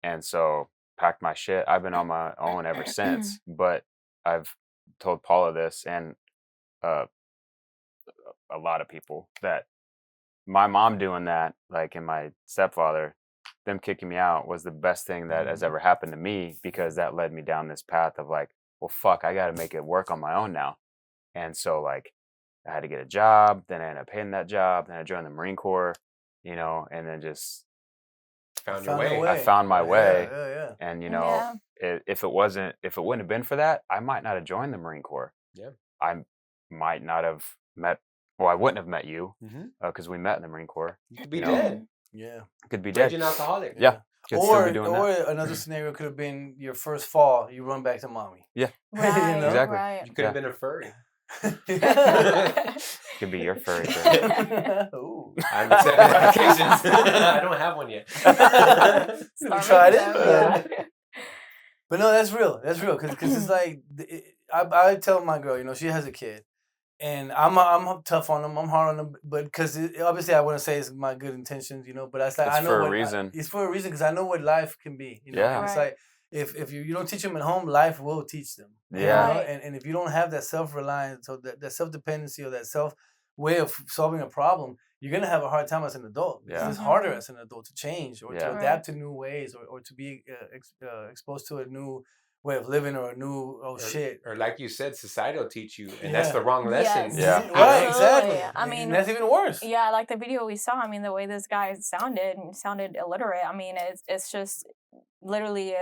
And so packed my shit. I've been on my own ever since. But I've told Paula this and a lot of people that my mom doing that, like, and my stepfather, them kicking me out was the best thing that has ever happened to me, because that led me down this path of like, well, fuck, I got to make it work on my own now. And so like I had to get a job, then I ended up hating that job, then I joined the Marine Corps, you know, and then just Found your way. I found my way. Yeah. And you know, if it wouldn't have been for that, I might not have joined the Marine Corps. Yeah. I might not have met. Well, I wouldn't have met you Mhm. Because we met in the Marine Corps. You could be You know, dead. Yeah. Could be dead. Raging alcoholic. Yeah. Could still Or be doing or that. another scenario could have been your first fall. You run back to mommy. Yeah. Right, You know? Exactly. right. You could have been a furry. Could be your furry girl. Ooh. I'm accepting applications. I don't have one yet. You tried it? Yeah. But no, that's real. That's real. Cause it's like I tell my girl, you know, she has a kid, and I'm tough on them. I'm hard on them, but because obviously I want to say it's my good intentions, you know. But I It's know for a what reason. It's for a reason because I know what life can be. You know, Yeah. And it's Right. like if you don't teach them at home, life will teach them. you Yeah. know? Right. And if you don't have that self-reliance or that self-dependency or that self way of solving a problem, you're gonna have a hard time as an adult. Because Yeah. It's harder as an adult to change or to Yeah. adapt to new ways or to be exposed to a new way of living or a new shit. Or like you said, society will teach you, and that's Yeah. the wrong lesson. Yes. Yeah. Right, Absolutely. exactly. I mean, and that's even worse. Yeah, like the video we saw. I mean, the way this guy sounded illiterate. I mean, it's just literally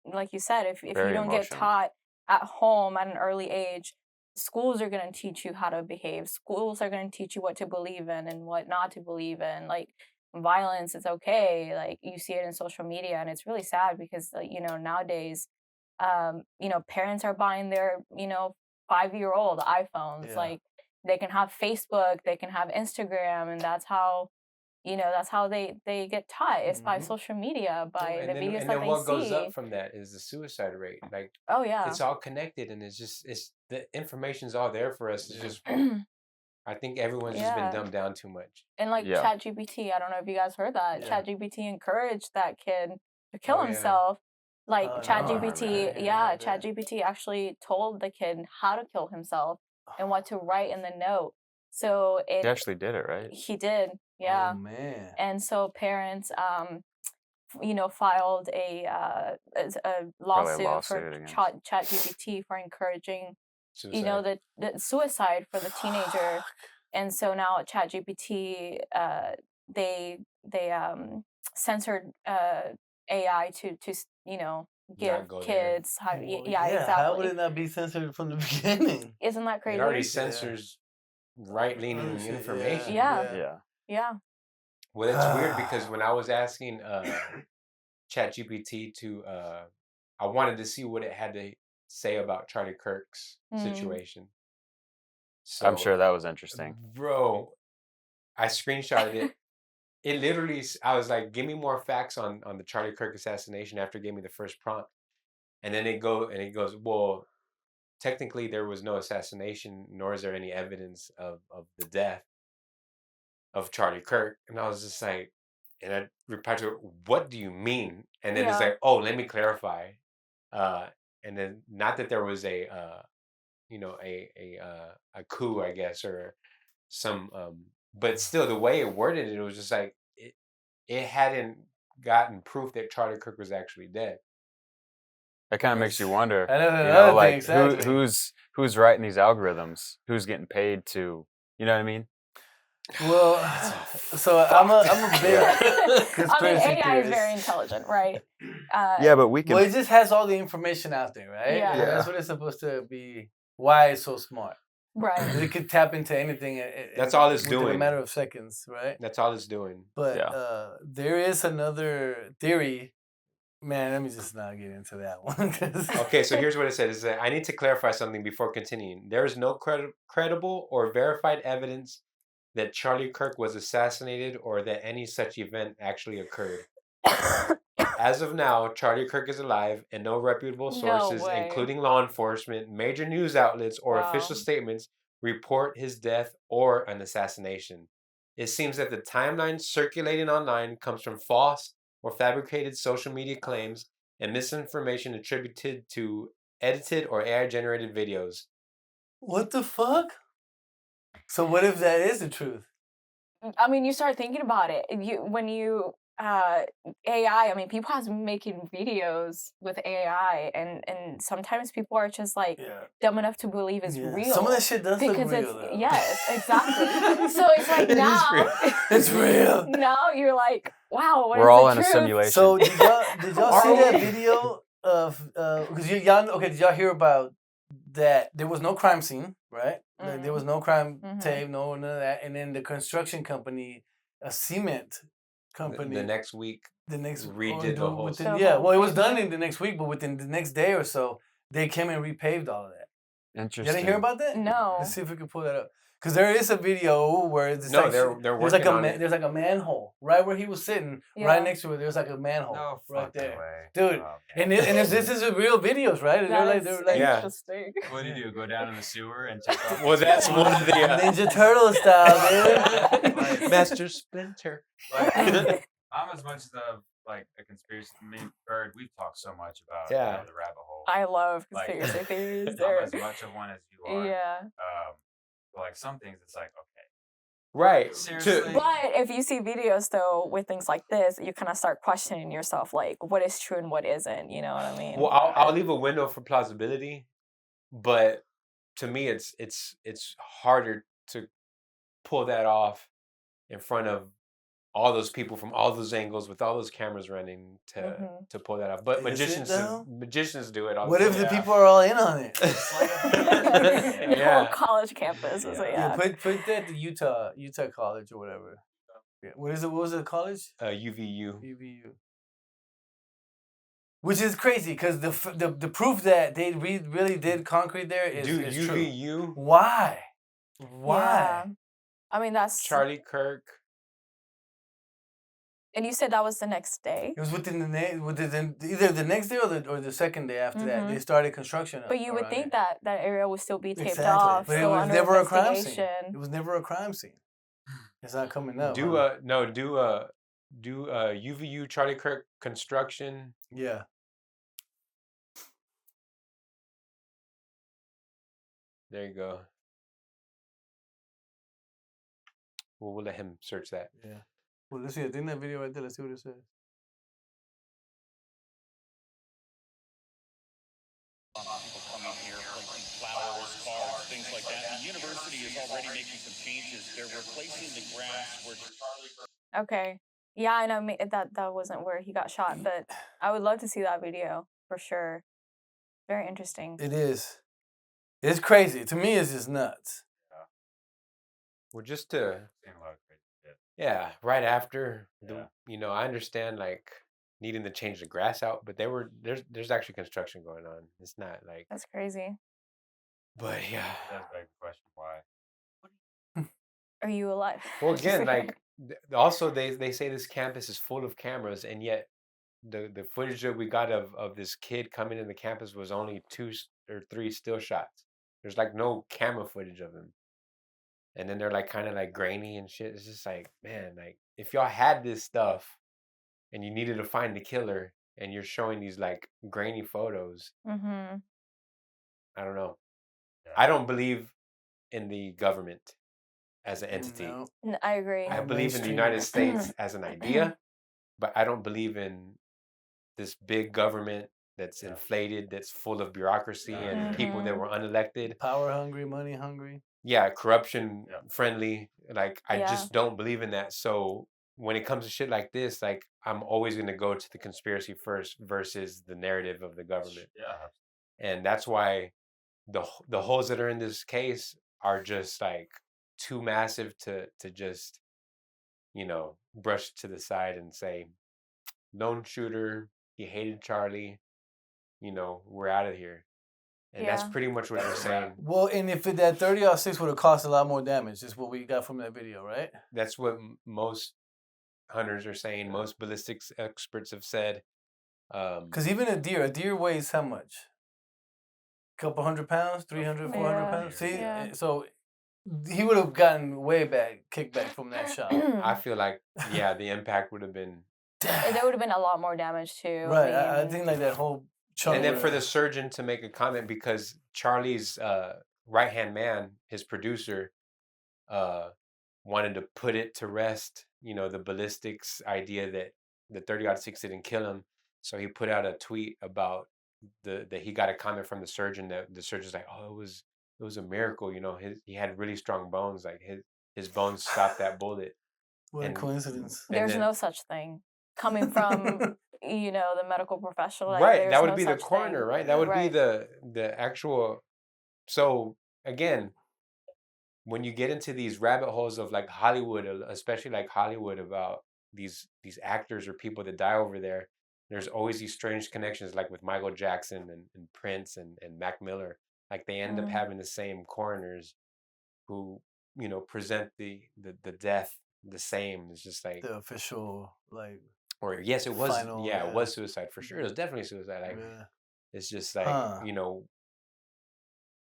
like you said, if you Very don't get emotional. taught at home at an early age, schools are going to teach you how to behave. Schools are going to teach you what to believe in and what not to believe in. Like violence is okay. Like you see it in social media, and it's really sad because nowadays, parents are buying their 5-year-old iPhones. Yeah. Like they can have Facebook, they can have Instagram, and that's how they get taught. It's by Mhm. social media, by the videos and that then they what see. goes up from that is the suicide rate. Like Oh yeah. it's all connected, and it's the information's all there for us. It's just I think everyone's just been Yeah. dumbed down too much. And like Yeah. ChatGPT, I don't know if you guys heard that. Yeah. ChatGPT encouraged that kid to kill Oh, yeah. himself. Like Oh, no. ChatGPT, Right. yeah, Yeah. ChatGPT actually told the kid how to kill himself and what to write in the note. So He actually did it, right? he did, yeah. Oh man. And so parents, filed a lawsuit for lawsuit against- ChatGPT for encouraging, Suicide. the suicide for the teenager. And so now at ChatGPT, they censored AI to give go there. kids how. Well, Yeah, exactly. How would it not be censored from the beginning? Isn't that It crazy? already censors right-leaning shit, yeah. information. Yeah. Yeah. Yeah. Well, it's weird because when I was asking ChatGPT to, I wanted to see what it had to say about Charlie Kirk's situation. So, I'm sure that was interesting. bro, I screenshotted it. It literally, I was like, give me more facts on the Charlie Kirk assassination after it gave me the first prompt. And then it goes, well, technically there was no assassination, nor is there any evidence of the death of Charlie Kirk. And I was just like, and I replied to it, what do you mean? And then it's Yeah. like, oh, let me clarify. And then not that there was a coup, I guess, or some, but still the way it worded it, it was just like, it hadn't gotten proof that Charlie Kirk was actually dead. That kind of makes you wonder. And then You another know, thing, like exactly. who's writing these algorithms? Who's getting paid to? You know what I mean? Well, so I'm a big I mean, conspiracy AI is theorist. very intelligent, right? Yeah, but we can. Well, it just has all the information out there, right? Yeah. And that's what it's supposed to be. Why it's so smart. Right. It could tap into anything. That's all it's within a doing. matter of seconds, right? That's all it's doing. But Yeah. there is another theory. Man, let me just not get into that one. 'Cause Okay, so here's what it said. It said, I need to clarify something before continuing. There is no credible or verified evidence that Charlie Kirk was assassinated or that any such event actually occurred. As of now, Charlie Kirk is alive, and no reputable No sources, way. including law enforcement, major news outlets, or official Wow. statements, report his death or an assassination. It seems that the timeline circulating online comes from false or fabricated social media claims and misinformation attributed to edited or AI-generated videos. what the fuck? So what if that is the truth? I mean, you start thinking about it. AI. I mean, people have been making videos with AI, and sometimes people are just like dumb enough to believe it's real. Some of that shit does look real, it's though. yes, exactly. So it's like It is now real. It's real. now you're like, wow, what We're is all the in a truth? simulation. So did y'all see that video of because y'all okay? Did y'all hear about that? There was no crime scene, right? Like, there was no crime tape, none of that, and then the construction company, a cement company, The next week, the next redid the whole within, well, it was done in the next week, but within the next day or so, they came and repaved all of that. Interesting. You didn't hear about that? No. Let's see if we can pull that up. Because there is a video where it's they're there's like working on it. there's like a manhole right where he was sitting, right next to it. There's like a manhole right there, dude. And this is a real videos, right? They're like interesting. What do you do? Go down in the sewer and check out? Well, that's one of the Ninja Turtle style, dude. Master Splinter. I'm as much of like a conspiracy. Me, Bird, we've talked so much about the rabbit hole. I love conspiracy theories. I'm as much of one as you are. Yeah. But like some things, it's like okay. Right. Seriously. But if you see videos though with things like this, you kind of start questioning yourself, like what is true and what isn't. You know what I mean? Well, I'll leave a window for plausibility, but to me, it's harder to pull that off in front of all those people from all those angles with all those cameras running to pull that off. But Is magicians it, magicians do it all What the if time. the people are all in on it? The whole college campus is Put that to Utah College or whatever. Yeah. What is it? What was the college? UVU. UVU. Which is crazy because the proof that they really did concrete there is UVU. True. Why? Yeah. I mean, that's Charlie Kirk. And you said that was the next day. It was within either the next day or the second day after that. They started construction. But you would think that area would still be taped exactly. off. But it was never a crime scene. It was never a crime scene. It's not coming up. Do UVU Charlie Kirk construction. Yeah. There you go. Well, we'll let him search that. Yeah. Well, let's see. I think that video right there. Let's see what it says. People coming here, placing flowers, cards, things like that. The university is already making some changes. They're replacing the grass where Okay. Yeah, I know that wasn't where he got shot, but I would love to see that video for sure. Very interesting. It is. It's crazy. To me, it's just nuts. Well, just to right after I understand like needing to change the grass out, but there's actually construction going on. It's not like that's crazy. But yeah, that's a big question. Why? Are you alive? Well, again, like also they say this campus is full of cameras, and yet the footage that we got of this kid coming in the campus was only 2 or 3 still shots. There's like no camera footage of him. And then they're like kind of like grainy and shit. It's just like, man, like if y'all had this stuff and you needed to find the killer and you're showing these like grainy photos, I don't know. I don't believe in the government as an entity. No, I agree. I believe in the United States as an idea, but I don't believe in this big government that's inflated, that's full of bureaucracy and people that were unelected. Power hungry, money hungry. Yeah, corruption friendly. Like I just don't believe in that. So when it comes to shit like this, like I'm always gonna go to the conspiracy first versus the narrative of the government. Yeah. And that's why the holes that are in this case are just like too massive to just, brush to the side and say, lone shooter, he hated Charlie, we're out of here. And that's pretty much what they're saying. Well, and if that 30-06 would have cost a lot more damage, is what we got from that video, right? That's what most hunters are saying. Most ballistics experts have said. Because even a deer weighs how much? A couple 100 pounds, 300, 400 pounds. See, so he would have gotten way back kickback from that shot. I feel like the impact would have been. There would have been a lot more damage too. Right, I think like that whole. And then for the surgeon to make a comment, because Charlie's right-hand man, his producer, wanted to put it to rest, the ballistics idea that the 30-06 didn't kill him. So he put out a tweet about that he got a comment from the surgeon that the surgeon's like, oh, it was a miracle, you know. He had really strong bones, like his bones stopped that bullet. What a coincidence. There's no such thing coming from the medical professional. Like, right, that would no be the such coroner, thing. right? That would be the actual. So again, when you get into these rabbit holes of like Hollywood, especially like Hollywood, about these actors or people that die over there, there's always these strange connections, like with Michael Jackson and Prince and Mac Miller. Like they end up having the same coroners who, present the death the same. It's just like the official, like, or yes, it was final, it was suicide for sure. It was definitely suicide. Like it's just like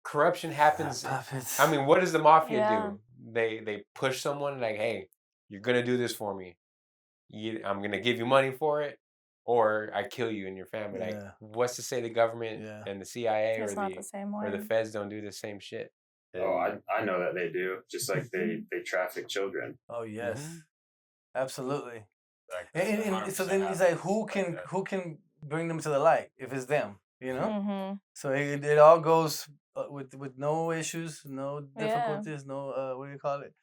corruption happens. I mean, what does the mafia do? They push someone like, hey, you're gonna do this for me. I'm gonna give you money for it, or I kill you and your family. Like, what's to say the government and the CIA It's not the same way. or the feds don't do the same shit? Oh, I know that they do. Just like they traffic children. Oh yes, absolutely. And so then he's like, who can bring them to the light if it's them? So it all goes with no issues, no difficulties, no what do you call it?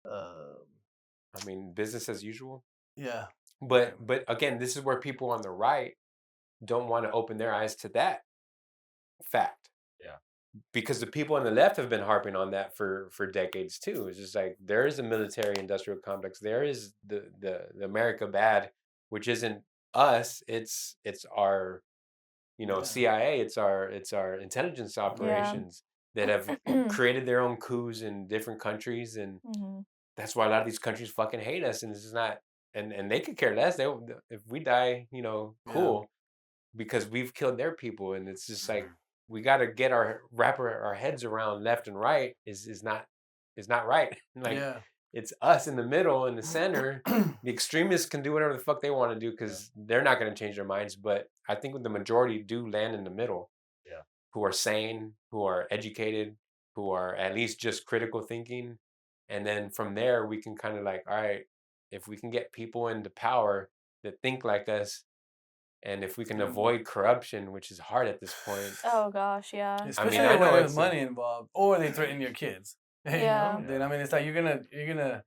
I mean, business as usual. Yeah. But again, this is where people on the right don't want to open their eyes to that fact. Yeah. Because the people on the left have been harping on that for decades too. It's just like there is a military-industrial complex. There is the America bad, which isn't us. It's our CIA. It's our intelligence operations that have created their own coups in different countries, and that's why a lot of these countries fucking hate us. And this is not, and they could care less. If we die, cool, because we've killed their people, and it's just like. We got to get wrap our heads around left and right is not right. Like it's us in the middle, in the center. The extremists can do whatever the fuck they want to do because they're not going to change their minds. But I think the majority do land in the middle. Yeah. Who are sane, who are educated, who are at least just critical thinking, and then from there we can kind of like, all right, if we can get people into power that think like us. And if we can avoid corruption, which is hard at this point. Oh gosh, yeah. Especially when there's money involved, or they threaten your kids. Yeah. Then I mean, it's like you're gonna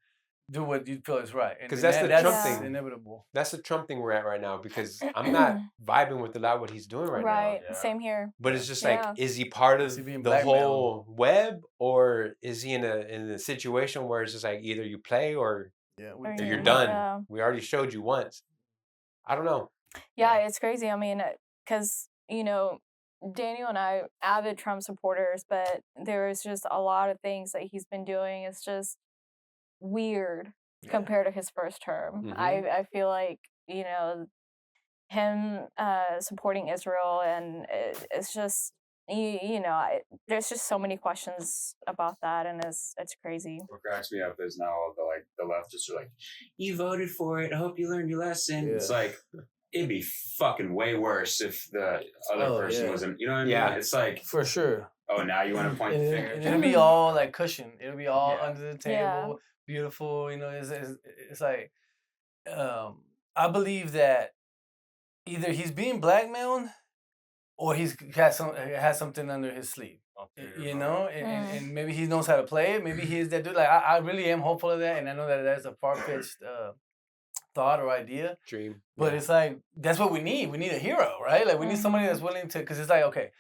do what you feel is right. Because that's the Trump thing. Inevitable. That's the Trump thing we're at right now. Because I'm not vibing with a lot of what he's doing right now. Right. Same here. But it's just like, is he part of the whole web, or is he in a situation where it's just like either you play or you're done? Yeah. We already showed you once. I don't know. Yeah, it's crazy. I mean, because, Daniel and I, avid Trump supporters, but there is just a lot of things that he's been doing. It's just weird compared to his first term. I feel like, him supporting Israel, and it's just, there's just so many questions about that, and it's crazy. What cracks me up is now the leftists are like, you voted for it, I hope you learned your lesson. Yeah. It's like, it'd be fucking way worse if the other person wasn't, you know what I mean? Yeah. It's like, for sure. Oh, now you want to point the finger? It'll be all like cushion. It'll be all under the table, beautiful. It's like, I believe that either he's being blackmailed or he's has something under his sleeve. And maybe he knows how to play it. Maybe he is that dude. Like I really am hopeful of that, and I know that that's a far-fetched thought or idea, dream, but it's like that's what we need. We need a hero, right? Like we need somebody that's willing to, because it's like, okay,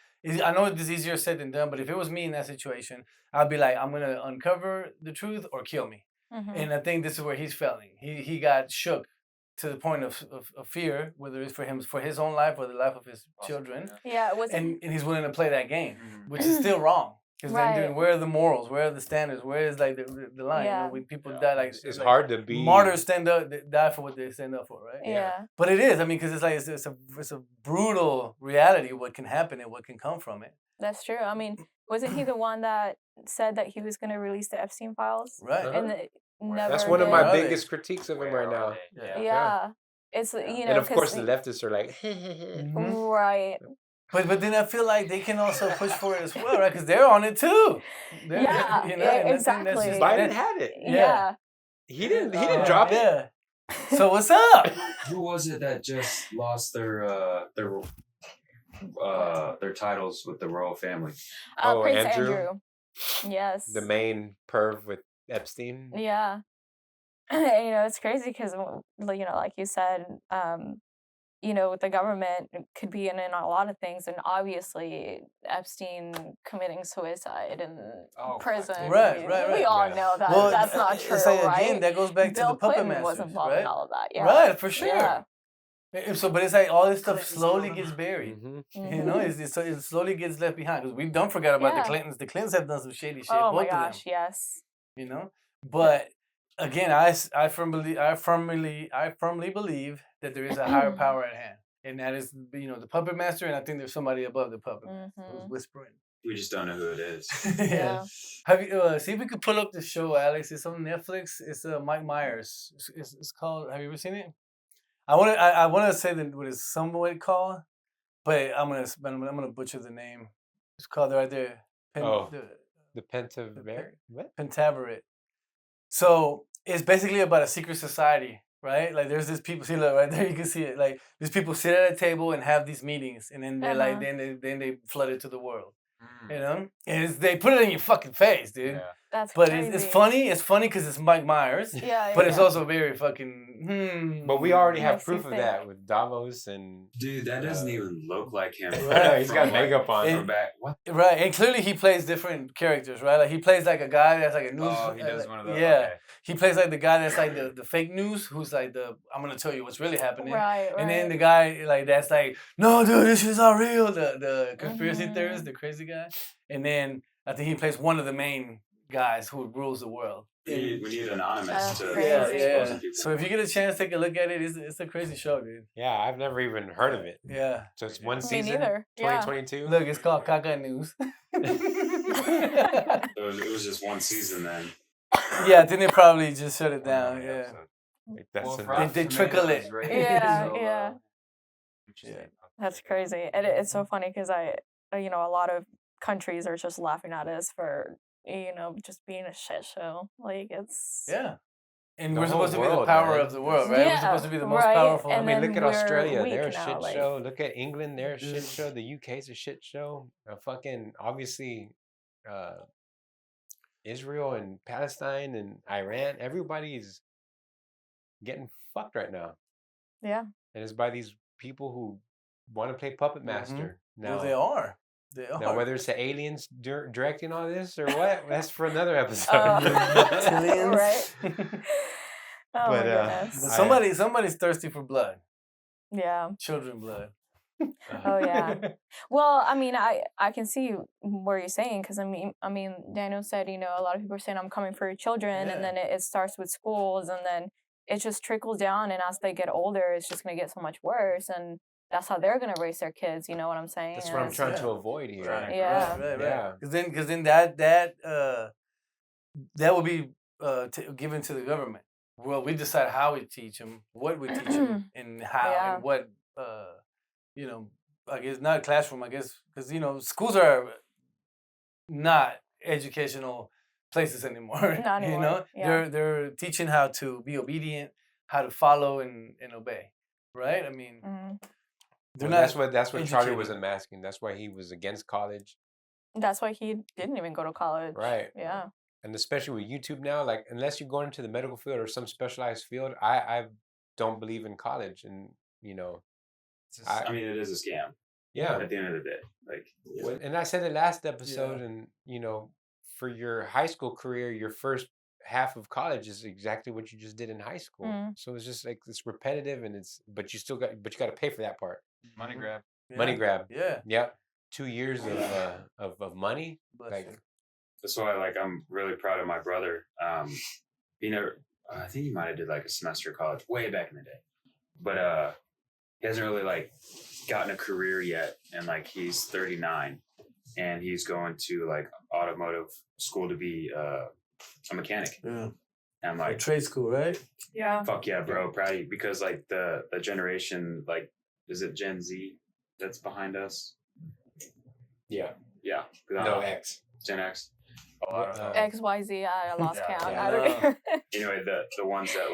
I know it's easier said than done, but if it was me in that situation, I'd be like, I'm gonna uncover the truth or kill me. And I think this is where he's failing. He got shook to the point of fear, whether it's for his own life or the life of his children. Yeah, it was, and he's willing to play that game, which is still wrong. Because then, where are the morals? Where are the standards? Where is like the line? When people die, like it's like, hard to be martyrs die for what they stand up for, right? Yeah. But it is. I mean, because it's like it's a brutal reality of what can happen and what can come from it. That's true. I mean, wasn't he the one that said that he was going to release the Epstein files? Right. And never. That's one of my biggest critiques of him right now. Yeah. It's and of course the leftists are like, right. But then I feel like they can also push for it as well, right? Because they're on it too. Exactly. Biden had it. Yeah. He didn't drop it. So what's up? Who was it that just lost their titles with the royal family? Prince Andrew. Yes. The main perv with Epstein. Yeah. It's crazy because, like you said, the government could be in a lot of things, and obviously Epstein committing suicide in prison. Right. We all know that that's not true, it's like, right? Again, that goes back Bill to the puppet Clinton masters, was involved right? in all of that. Yeah. Right, for sure. Yeah. So, but it's like all this stuff slowly gets buried. It slowly gets left behind because we don't forget about the Clintons. The Clintons have done some shady shit. Oh both my gosh, of them, yes. But again, I firmly believe that there is a higher power at hand, and that is the puppet master, and I think there's somebody above the puppet master who's whispering. We just don't know who it is. Yeah. Have you see if we could pull up the show, Alex? It's on Netflix. It's Mike Myers. It's called. Have you ever seen it? I want to say that what it's somewhat called, but I'm gonna butcher the name. It's called right there. The Pentaverate. What? Pentaverate. So it's basically about a secret society, right? Like there's this people. See, look right there. You can see it. Like these people sit at a table and have these meetings, and then they're like, then they flood it to the world. And they put it in your fucking face, dude. Yeah. That's but crazy. it's funny. It's funny because it's Mike Myers. But it's also very fucking. But we already have proof of that with Davos and. Dude, that doesn't even look like him. Right. He's got makeup on from back. What? Right, and clearly he plays different characters, right? Like he plays like a guy that's like a news. Oh, he does one of those. Yeah, okay. he plays like the guy that's like the fake news, who's like I'm gonna tell you what's really happening. Right. And then the guy like that's like, no, dude, this is all real. The conspiracy theorist, the crazy guy. And then I think he plays one of the main guys who rules the world. We need anonymous to yeah. So if you get a chance, take a look at it. It's a crazy show, dude. Yeah, I've never even heard of it. Yeah. So it's one Me season. neither. 2022. Look, it's called Caca News. It was just one season then. Yeah, then they probably just shut it down. Yeah. They trickle it. Yeah. That's crazy. And it's so funny because a lot of countries are just laughing at us for just being a shit show. Like it's and we're supposed to be the power of the world, right? We're supposed to be the most powerful. I mean, look at Australia, they're a shit now, show. Look at England, they're a shit show. The UK's a shit show. Fucking obviously, Israel and Palestine and Iran, everybody's getting fucked right now. Yeah. And it's by these people who want to play puppet master. Now Well, they are. Now, whether it's the aliens directing all this or what, that's for another episode. Right. Oh my goodness. Somebody's thirsty for blood. Yeah. Children blood. Oh yeah. Well, I mean, I can see where you're saying because I mean, Daniel said a lot of people are saying I'm coming for your children, and then it starts with schools, and then it just trickles down, and as they get older, it's just gonna get so much worse, and that's how they're gonna raise their kids. You know what I'm saying? That's what I'm trying to avoid here. Right. Yeah. Because then that will be given to the government. Well, we decide how we teach them, what we teach them, and how, and what. I guess not a classroom. I guess because schools are not educational places anymore. Not anymore. They're teaching how to be obedient, how to follow and obey. Right? I mean. They're not. That's what Charlie was unmasking. That's why he was against college. That's why he didn't even go to college. Right. Yeah. And especially with YouTube now, like unless you're going into the medical field or some specialized field, I don't believe in college. And I mean, it is a scam. Yeah. At the end of the day, and I said it last episode, and for your high school career, your first half of college is exactly what you just did in high school. So it's just like it's repetitive, and but you got to pay for that part. Money grab. Money grab. Yeah. Yep. 2 years of money. That's why I'm really proud of my brother. I think he might have did like a semester of college way back in the day, but he hasn't really gotten a career yet, and he's 39, and he's going to automotive school to be a mechanic. Yeah. And trade school, right? Yeah. Fuck yeah, bro, proud of you, because the generation is it Gen Z that's behind us? Yeah. Yeah. No, X. Gen X. XYZ, I lost count. Anyway, the ones that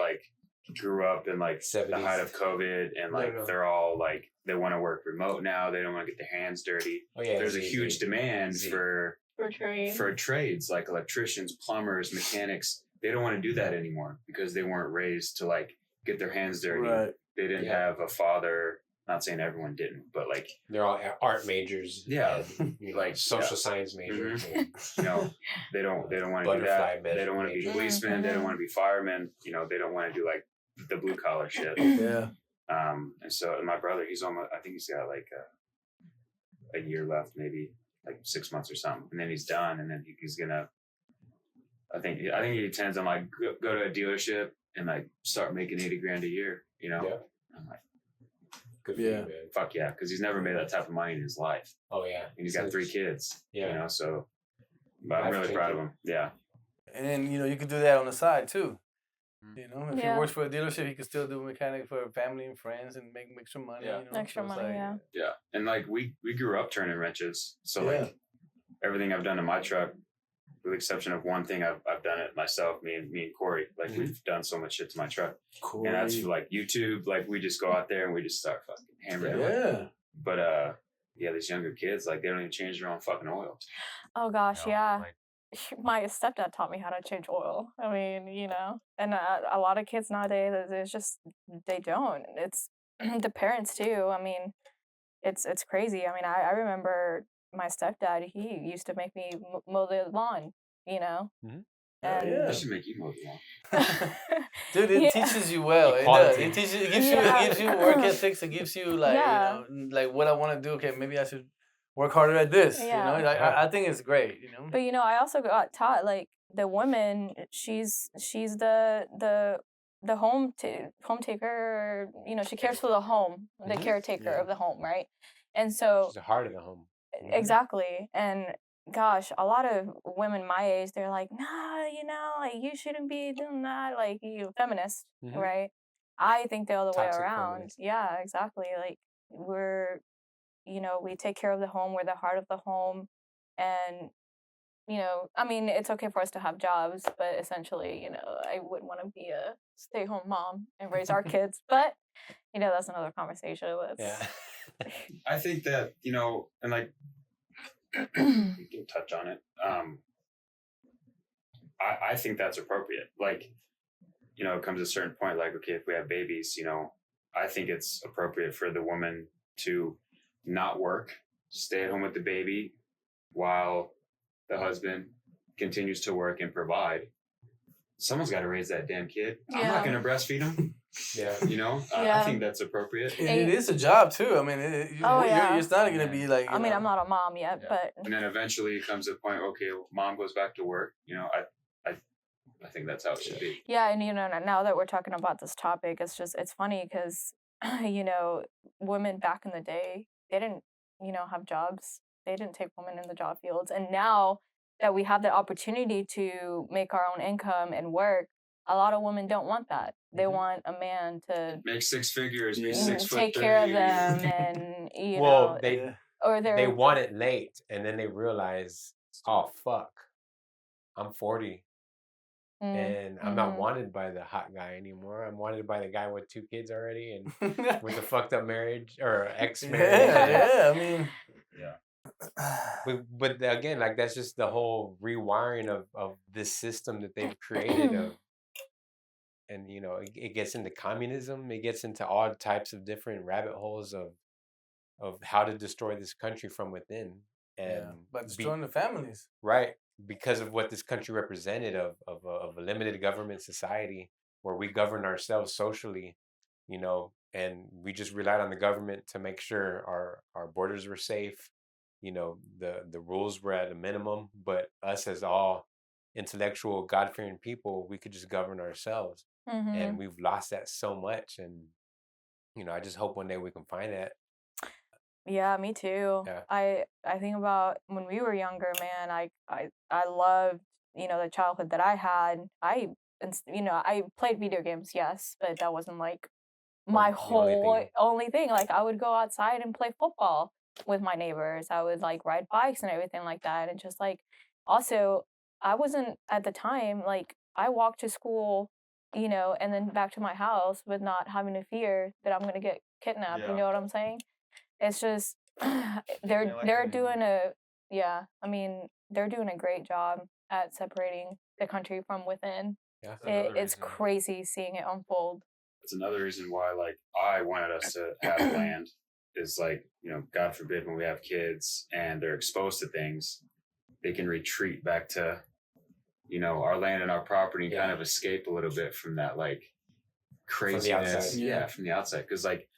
grew up in like the 70s. height of COVID, and like No. they're all like they want to work remote now. They don't want to get their hands dirty. Oh yeah, There's a Z, huge Z. demand Z. For trade. for trades like electricians, plumbers, mechanics. They don't want to do that anymore because they weren't raised to like get their hands dirty. Right. They didn't Yeah. have a father. Not saying everyone didn't, but like They're all art majors. Yeah. and, you know, Like, social yeah. science majors. Mhm. and- you know, they don't want to do Butterfly that. They don't want to be major. policemen. They don't want to be firemen. You know, they don't want to do like the blue collar shit. Yeah. And so my brother, he's almost. I think he's got like a year left, maybe like 6 months or something, and then he's done. And then he's gonna. I think he intends on like go to a dealership and like start making 80 grand a year. You know. Yeah. I'm like, Good for Yeah. you, man. fuck yeah, because he's never made that type of money in his life, Oh yeah. and he's got 3 kids. Yeah. You know, so. But I'm really Life-changing. proud of him. Yeah. And then you could do that on the side too. You know, if Yeah. he works for a dealership, he could still do mechanic for family and friends and make extra money. Yeah. You know? Extra So it's money, like, yeah. Yeah, and like we grew up turning wrenches, so Yeah. like everything I've done in my truck, with the exception of one thing, I've done it myself. Me and Corey, like Mhm. we've done so much shit to my truck, Cool. and that's like YouTube. Like we just go out there and we just start fucking hammering. it. Yeah. But yeah, these younger kids, like they don't even change their own fucking oil. Oh gosh, You know, yeah. like, My stepdad taught me how to change oil. I mean, you know, and a lot of kids nowadays, it's just they don't. It's the parents too. I mean, it's crazy. I mean, I remember my stepdad. He used to make me mow the lawn. You know, Mhm. and Yeah. I should make you mow the lawn. Dude, it Yeah. teaches you well. It does. Equality. It teaches. It gives you. Yeah. It gives you work ethics. It gives you like Yeah. you know like what I want to do. Okay, maybe I should work harder at this. Yeah. You know, like, I think it's great. You know. But you know, I also got taught like the woman. She's the home taker. You know, she cares for the home, the Mhm. caretaker Yeah. of the home, right? And so It's the heart of the home. exactly. And gosh, a lot of women my age, they're like, nah, you know, like you shouldn't be doing that. Like you feminist, Mhm. right? I think the other way Toxic around. feminist. Yeah, exactly. Like we're, you know, we take care of the home, we're the heart of the home. And, you know, I mean, it's okay for us to have jobs, but essentially, you know, I wouldn't want to be a stay-home mom and raise our kids. But, you know, that's another conversation. Yeah. I think that and like we can touch on it. I think that's appropriate. Like, it comes to a certain point, like, okay, if we have babies, I think it's appropriate for the woman to not work, stay at home with the baby while the husband continues to work and provide. Someone's got to raise that damn kid. I'm Yeah. not going to breastfeed him. Yeah. I Yeah. think that's appropriate. And it is a job too. I mean, Oh, yeah. it's not gonna be like. I mean, I'm not a mom yet, Yeah. but And then eventually it comes to the point, okay, mom goes back to work. I think that's how it should be. yeah, and you know, now that we're talking about this topic, it's funny because you know, women back in the day, they didn't, you know, have jobs. They didn't take women in the job fields, and now that we have the opportunity to make our own income and work, a lot of women don't want that. They want a man to Make 6 figures, be Yeah. 6 foot take care of 30. them, and you Well, know, they or they're they want it late, and then they realize, oh fuck, I'm 40, Mm, and I'm not mhm. wanted by the hot guy anymore. I'm wanted by the guy with 2 kids already, and with a fucked up marriage or ex marriage. yeah. I mean, But again, like that's just the whole rewiring of this system that they've created of, and you know, it gets into communism. It gets into all types of different rabbit holes of how to destroy this country from within, and but destroying the families. right, because of what this country represented of a limited government society where we govern ourselves socially, you know, and we just relied on the government to make sure our borders were safe. You know, the rules were at a minimum, but us as all intellectual, God-fearing people, we could just govern ourselves. Mhm. And we've lost that so much. And, you know, I just hope one day we can find that. Yeah, me too. Yeah. I think about when we were younger, man. I loved, you know, the childhood that I had. You know, I played video games, yes, but that wasn't like my the only whole thing. only thing. Like I would go outside and play football with my neighbors. I would like ride bikes and everything like that. And just like also, I wasn't at the time like I walked to school, you know, and then back to my house with not having to fear that I'm gonna get kidnapped. You Yeah. know what I'm saying? It's just they're doing they're doing a great job at separating the country from within. Yeah. It's crazy seeing it unfold. It's another reason why, like, I wanted us to have land is, like, you know, God forbid when we have kids and they're exposed to things, they can retreat back to, you know, our land and our property and kind of escape a little bit from that, like, craziness. From the outside. Yeah, from the outside. Because, like,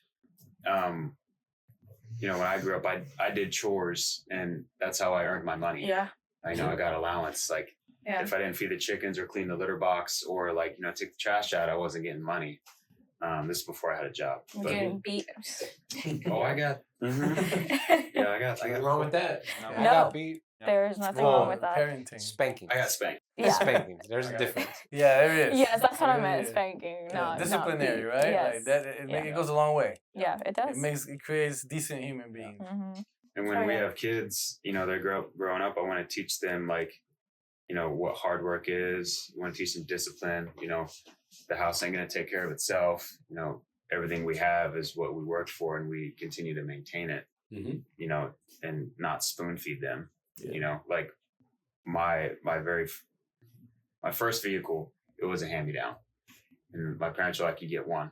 you know, when I grew up, I did chores, and that's how I earned my money. Yeah. I know I got allowance. Like, if I didn't feed the chickens or clean the litter box or, like, you know, take the trash out, I wasn't getting money. This is before I had a job. But, Getting beat. oh, I got. Yeah, I got. Nothing wrong with that. No. I got beat. There's nothing wrong with that. Parenting. Spanking. I got spanked. Yeah. Spanking. There's a difference. Yeah, there is. Yes, that's what I There meant. is. Spanking. Yeah, Not disciplinary, beat. right? Yes. Like that. It goes a long way. Yeah, it does. It creates decent human beings. Mm-hmm. And when we have kids, you know, they're growing up, I want to teach them, like, you know, what hard work is. I want to teach them discipline. You know, the house ain't going to take care of itself. You know, everything we have is what we work for, and we continue to maintain it. Mm-hmm. You know, and not spoon feed them. Yeah. You know, like my first vehicle, it was a hand-me-down, and my parents were like, "You get one.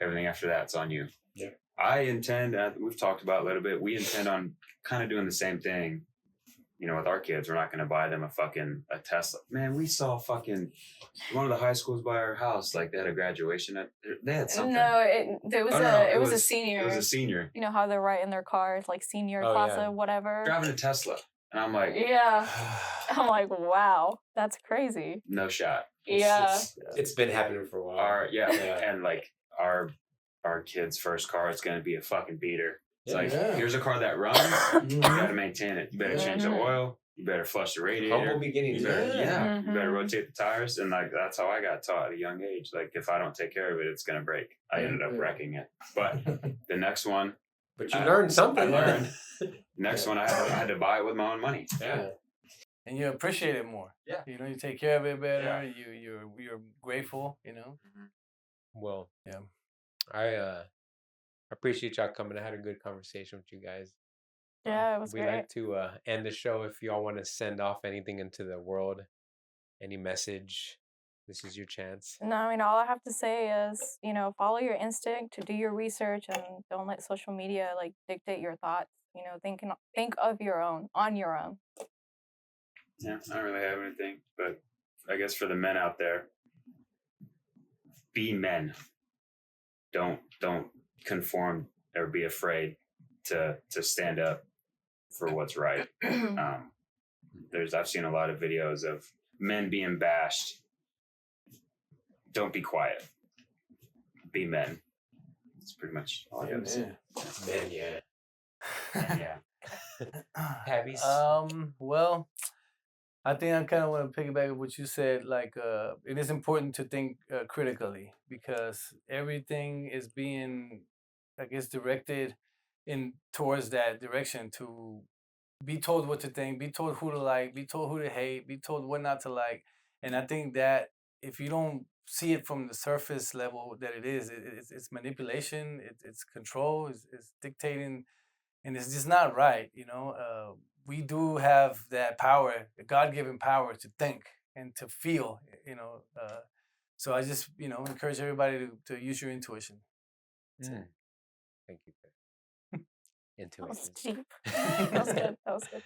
Everything after that's on you." Yeah. I intend, we've talked about a little bit, we intend on kind of doing the same thing, you know, with our kids. We're not going to buy them a Tesla. Man, we saw fucking one of the high schools by our house, like they had a graduation. They had something. No, it was a senior. It was a senior. You know how they're writing their cars, like senior plaza, whatever. Driving a Tesla. And I'm like. Yeah. I'm like, wow, that's crazy. No shot. Yeah. It's been happening for a while. And like our kid's first car is going to be a fucking beater. It's here's a car that runs. You got to maintain it. You better change the oil. You better flush the radiator. Humble beginnings. You better rotate the tires. And like that's how I got taught at a young age. Like if I don't take care of it, it's going to break. I ended up wrecking it. But the next one. But you learned something. I learned. Next one, I had to buy it with my own money. Yeah. And you appreciate it more. Yeah. You know, you take care of it better. Yeah. You're grateful. You know. Well. Yeah. I appreciate y'all coming. I had a good conversation with you guys. Yeah, it was we great. like to end the show. If y'all want to send off anything into the world, any message, this is your chance. No, I mean, all I have to say is, you know, follow your instinct, to do your research, and don't let social media like dictate your thoughts. You know, think of your own, on your own. Yeah, I don't really have anything, but I guess for the men out there, be men. Don't conform or be afraid to stand up for what's right. I've seen a lot of videos of men being bashed. Don't be quiet. Be men. That's pretty much all I got to say. Men, yeah. Yeah. Habbies. Well, I think I kind of want to piggyback on what you said. Like, it is important to think critically because everything is being, I guess, directed towards that direction to be told what to think, be told who to like, be told who to hate, be told what not to like. And I think that if you don't see it from the surface level that it is, it's manipulation, it's control, it's dictating, and it's just not right. You know, we do have that power, the God-given power to think and to feel. You know, so I just encourage everybody to use your intuition. Thank you. Intuition. That was deep. That was good. That was good.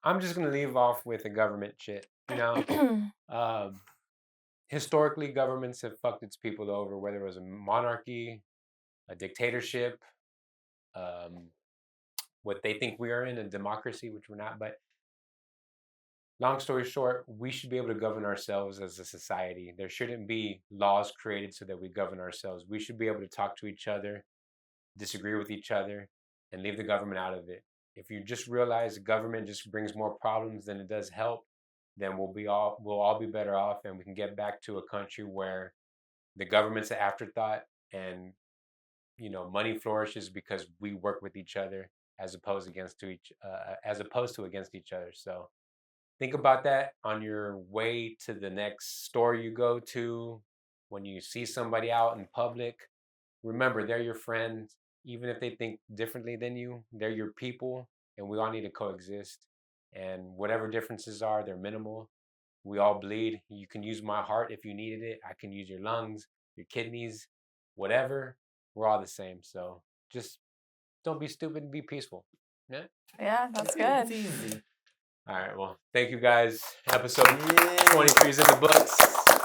I'm just gonna leave off with the government shit. You know, historically, governments have fucked its people over, whether it was a monarchy, a dictatorship, what they think we are in, a democracy, which we're not. But long story short, we should be able to govern ourselves as a society. There shouldn't be laws created so that we govern ourselves. We should be able to talk to each other, disagree with each other, and leave the government out of it. If you just realize the government just brings more problems than it does help, then we'll all be better off, and we can get back to a country where the government's an afterthought, and money flourishes because we work with each other as opposed to against each other. So think about that on your way to the next store you go to, When you see somebody out in public, remember they're your friends. Even if they think differently than you, they're your people, and we all need to coexist. And whatever differences are, they're minimal. We all bleed. You can use my heart if you needed it. I can use your lungs, your kidneys, whatever. We're all the same. So just don't be stupid and be peaceful. Yeah? Yeah, that's good. It's easy. All right. Well, thank you guys. Episode 23 is in the books.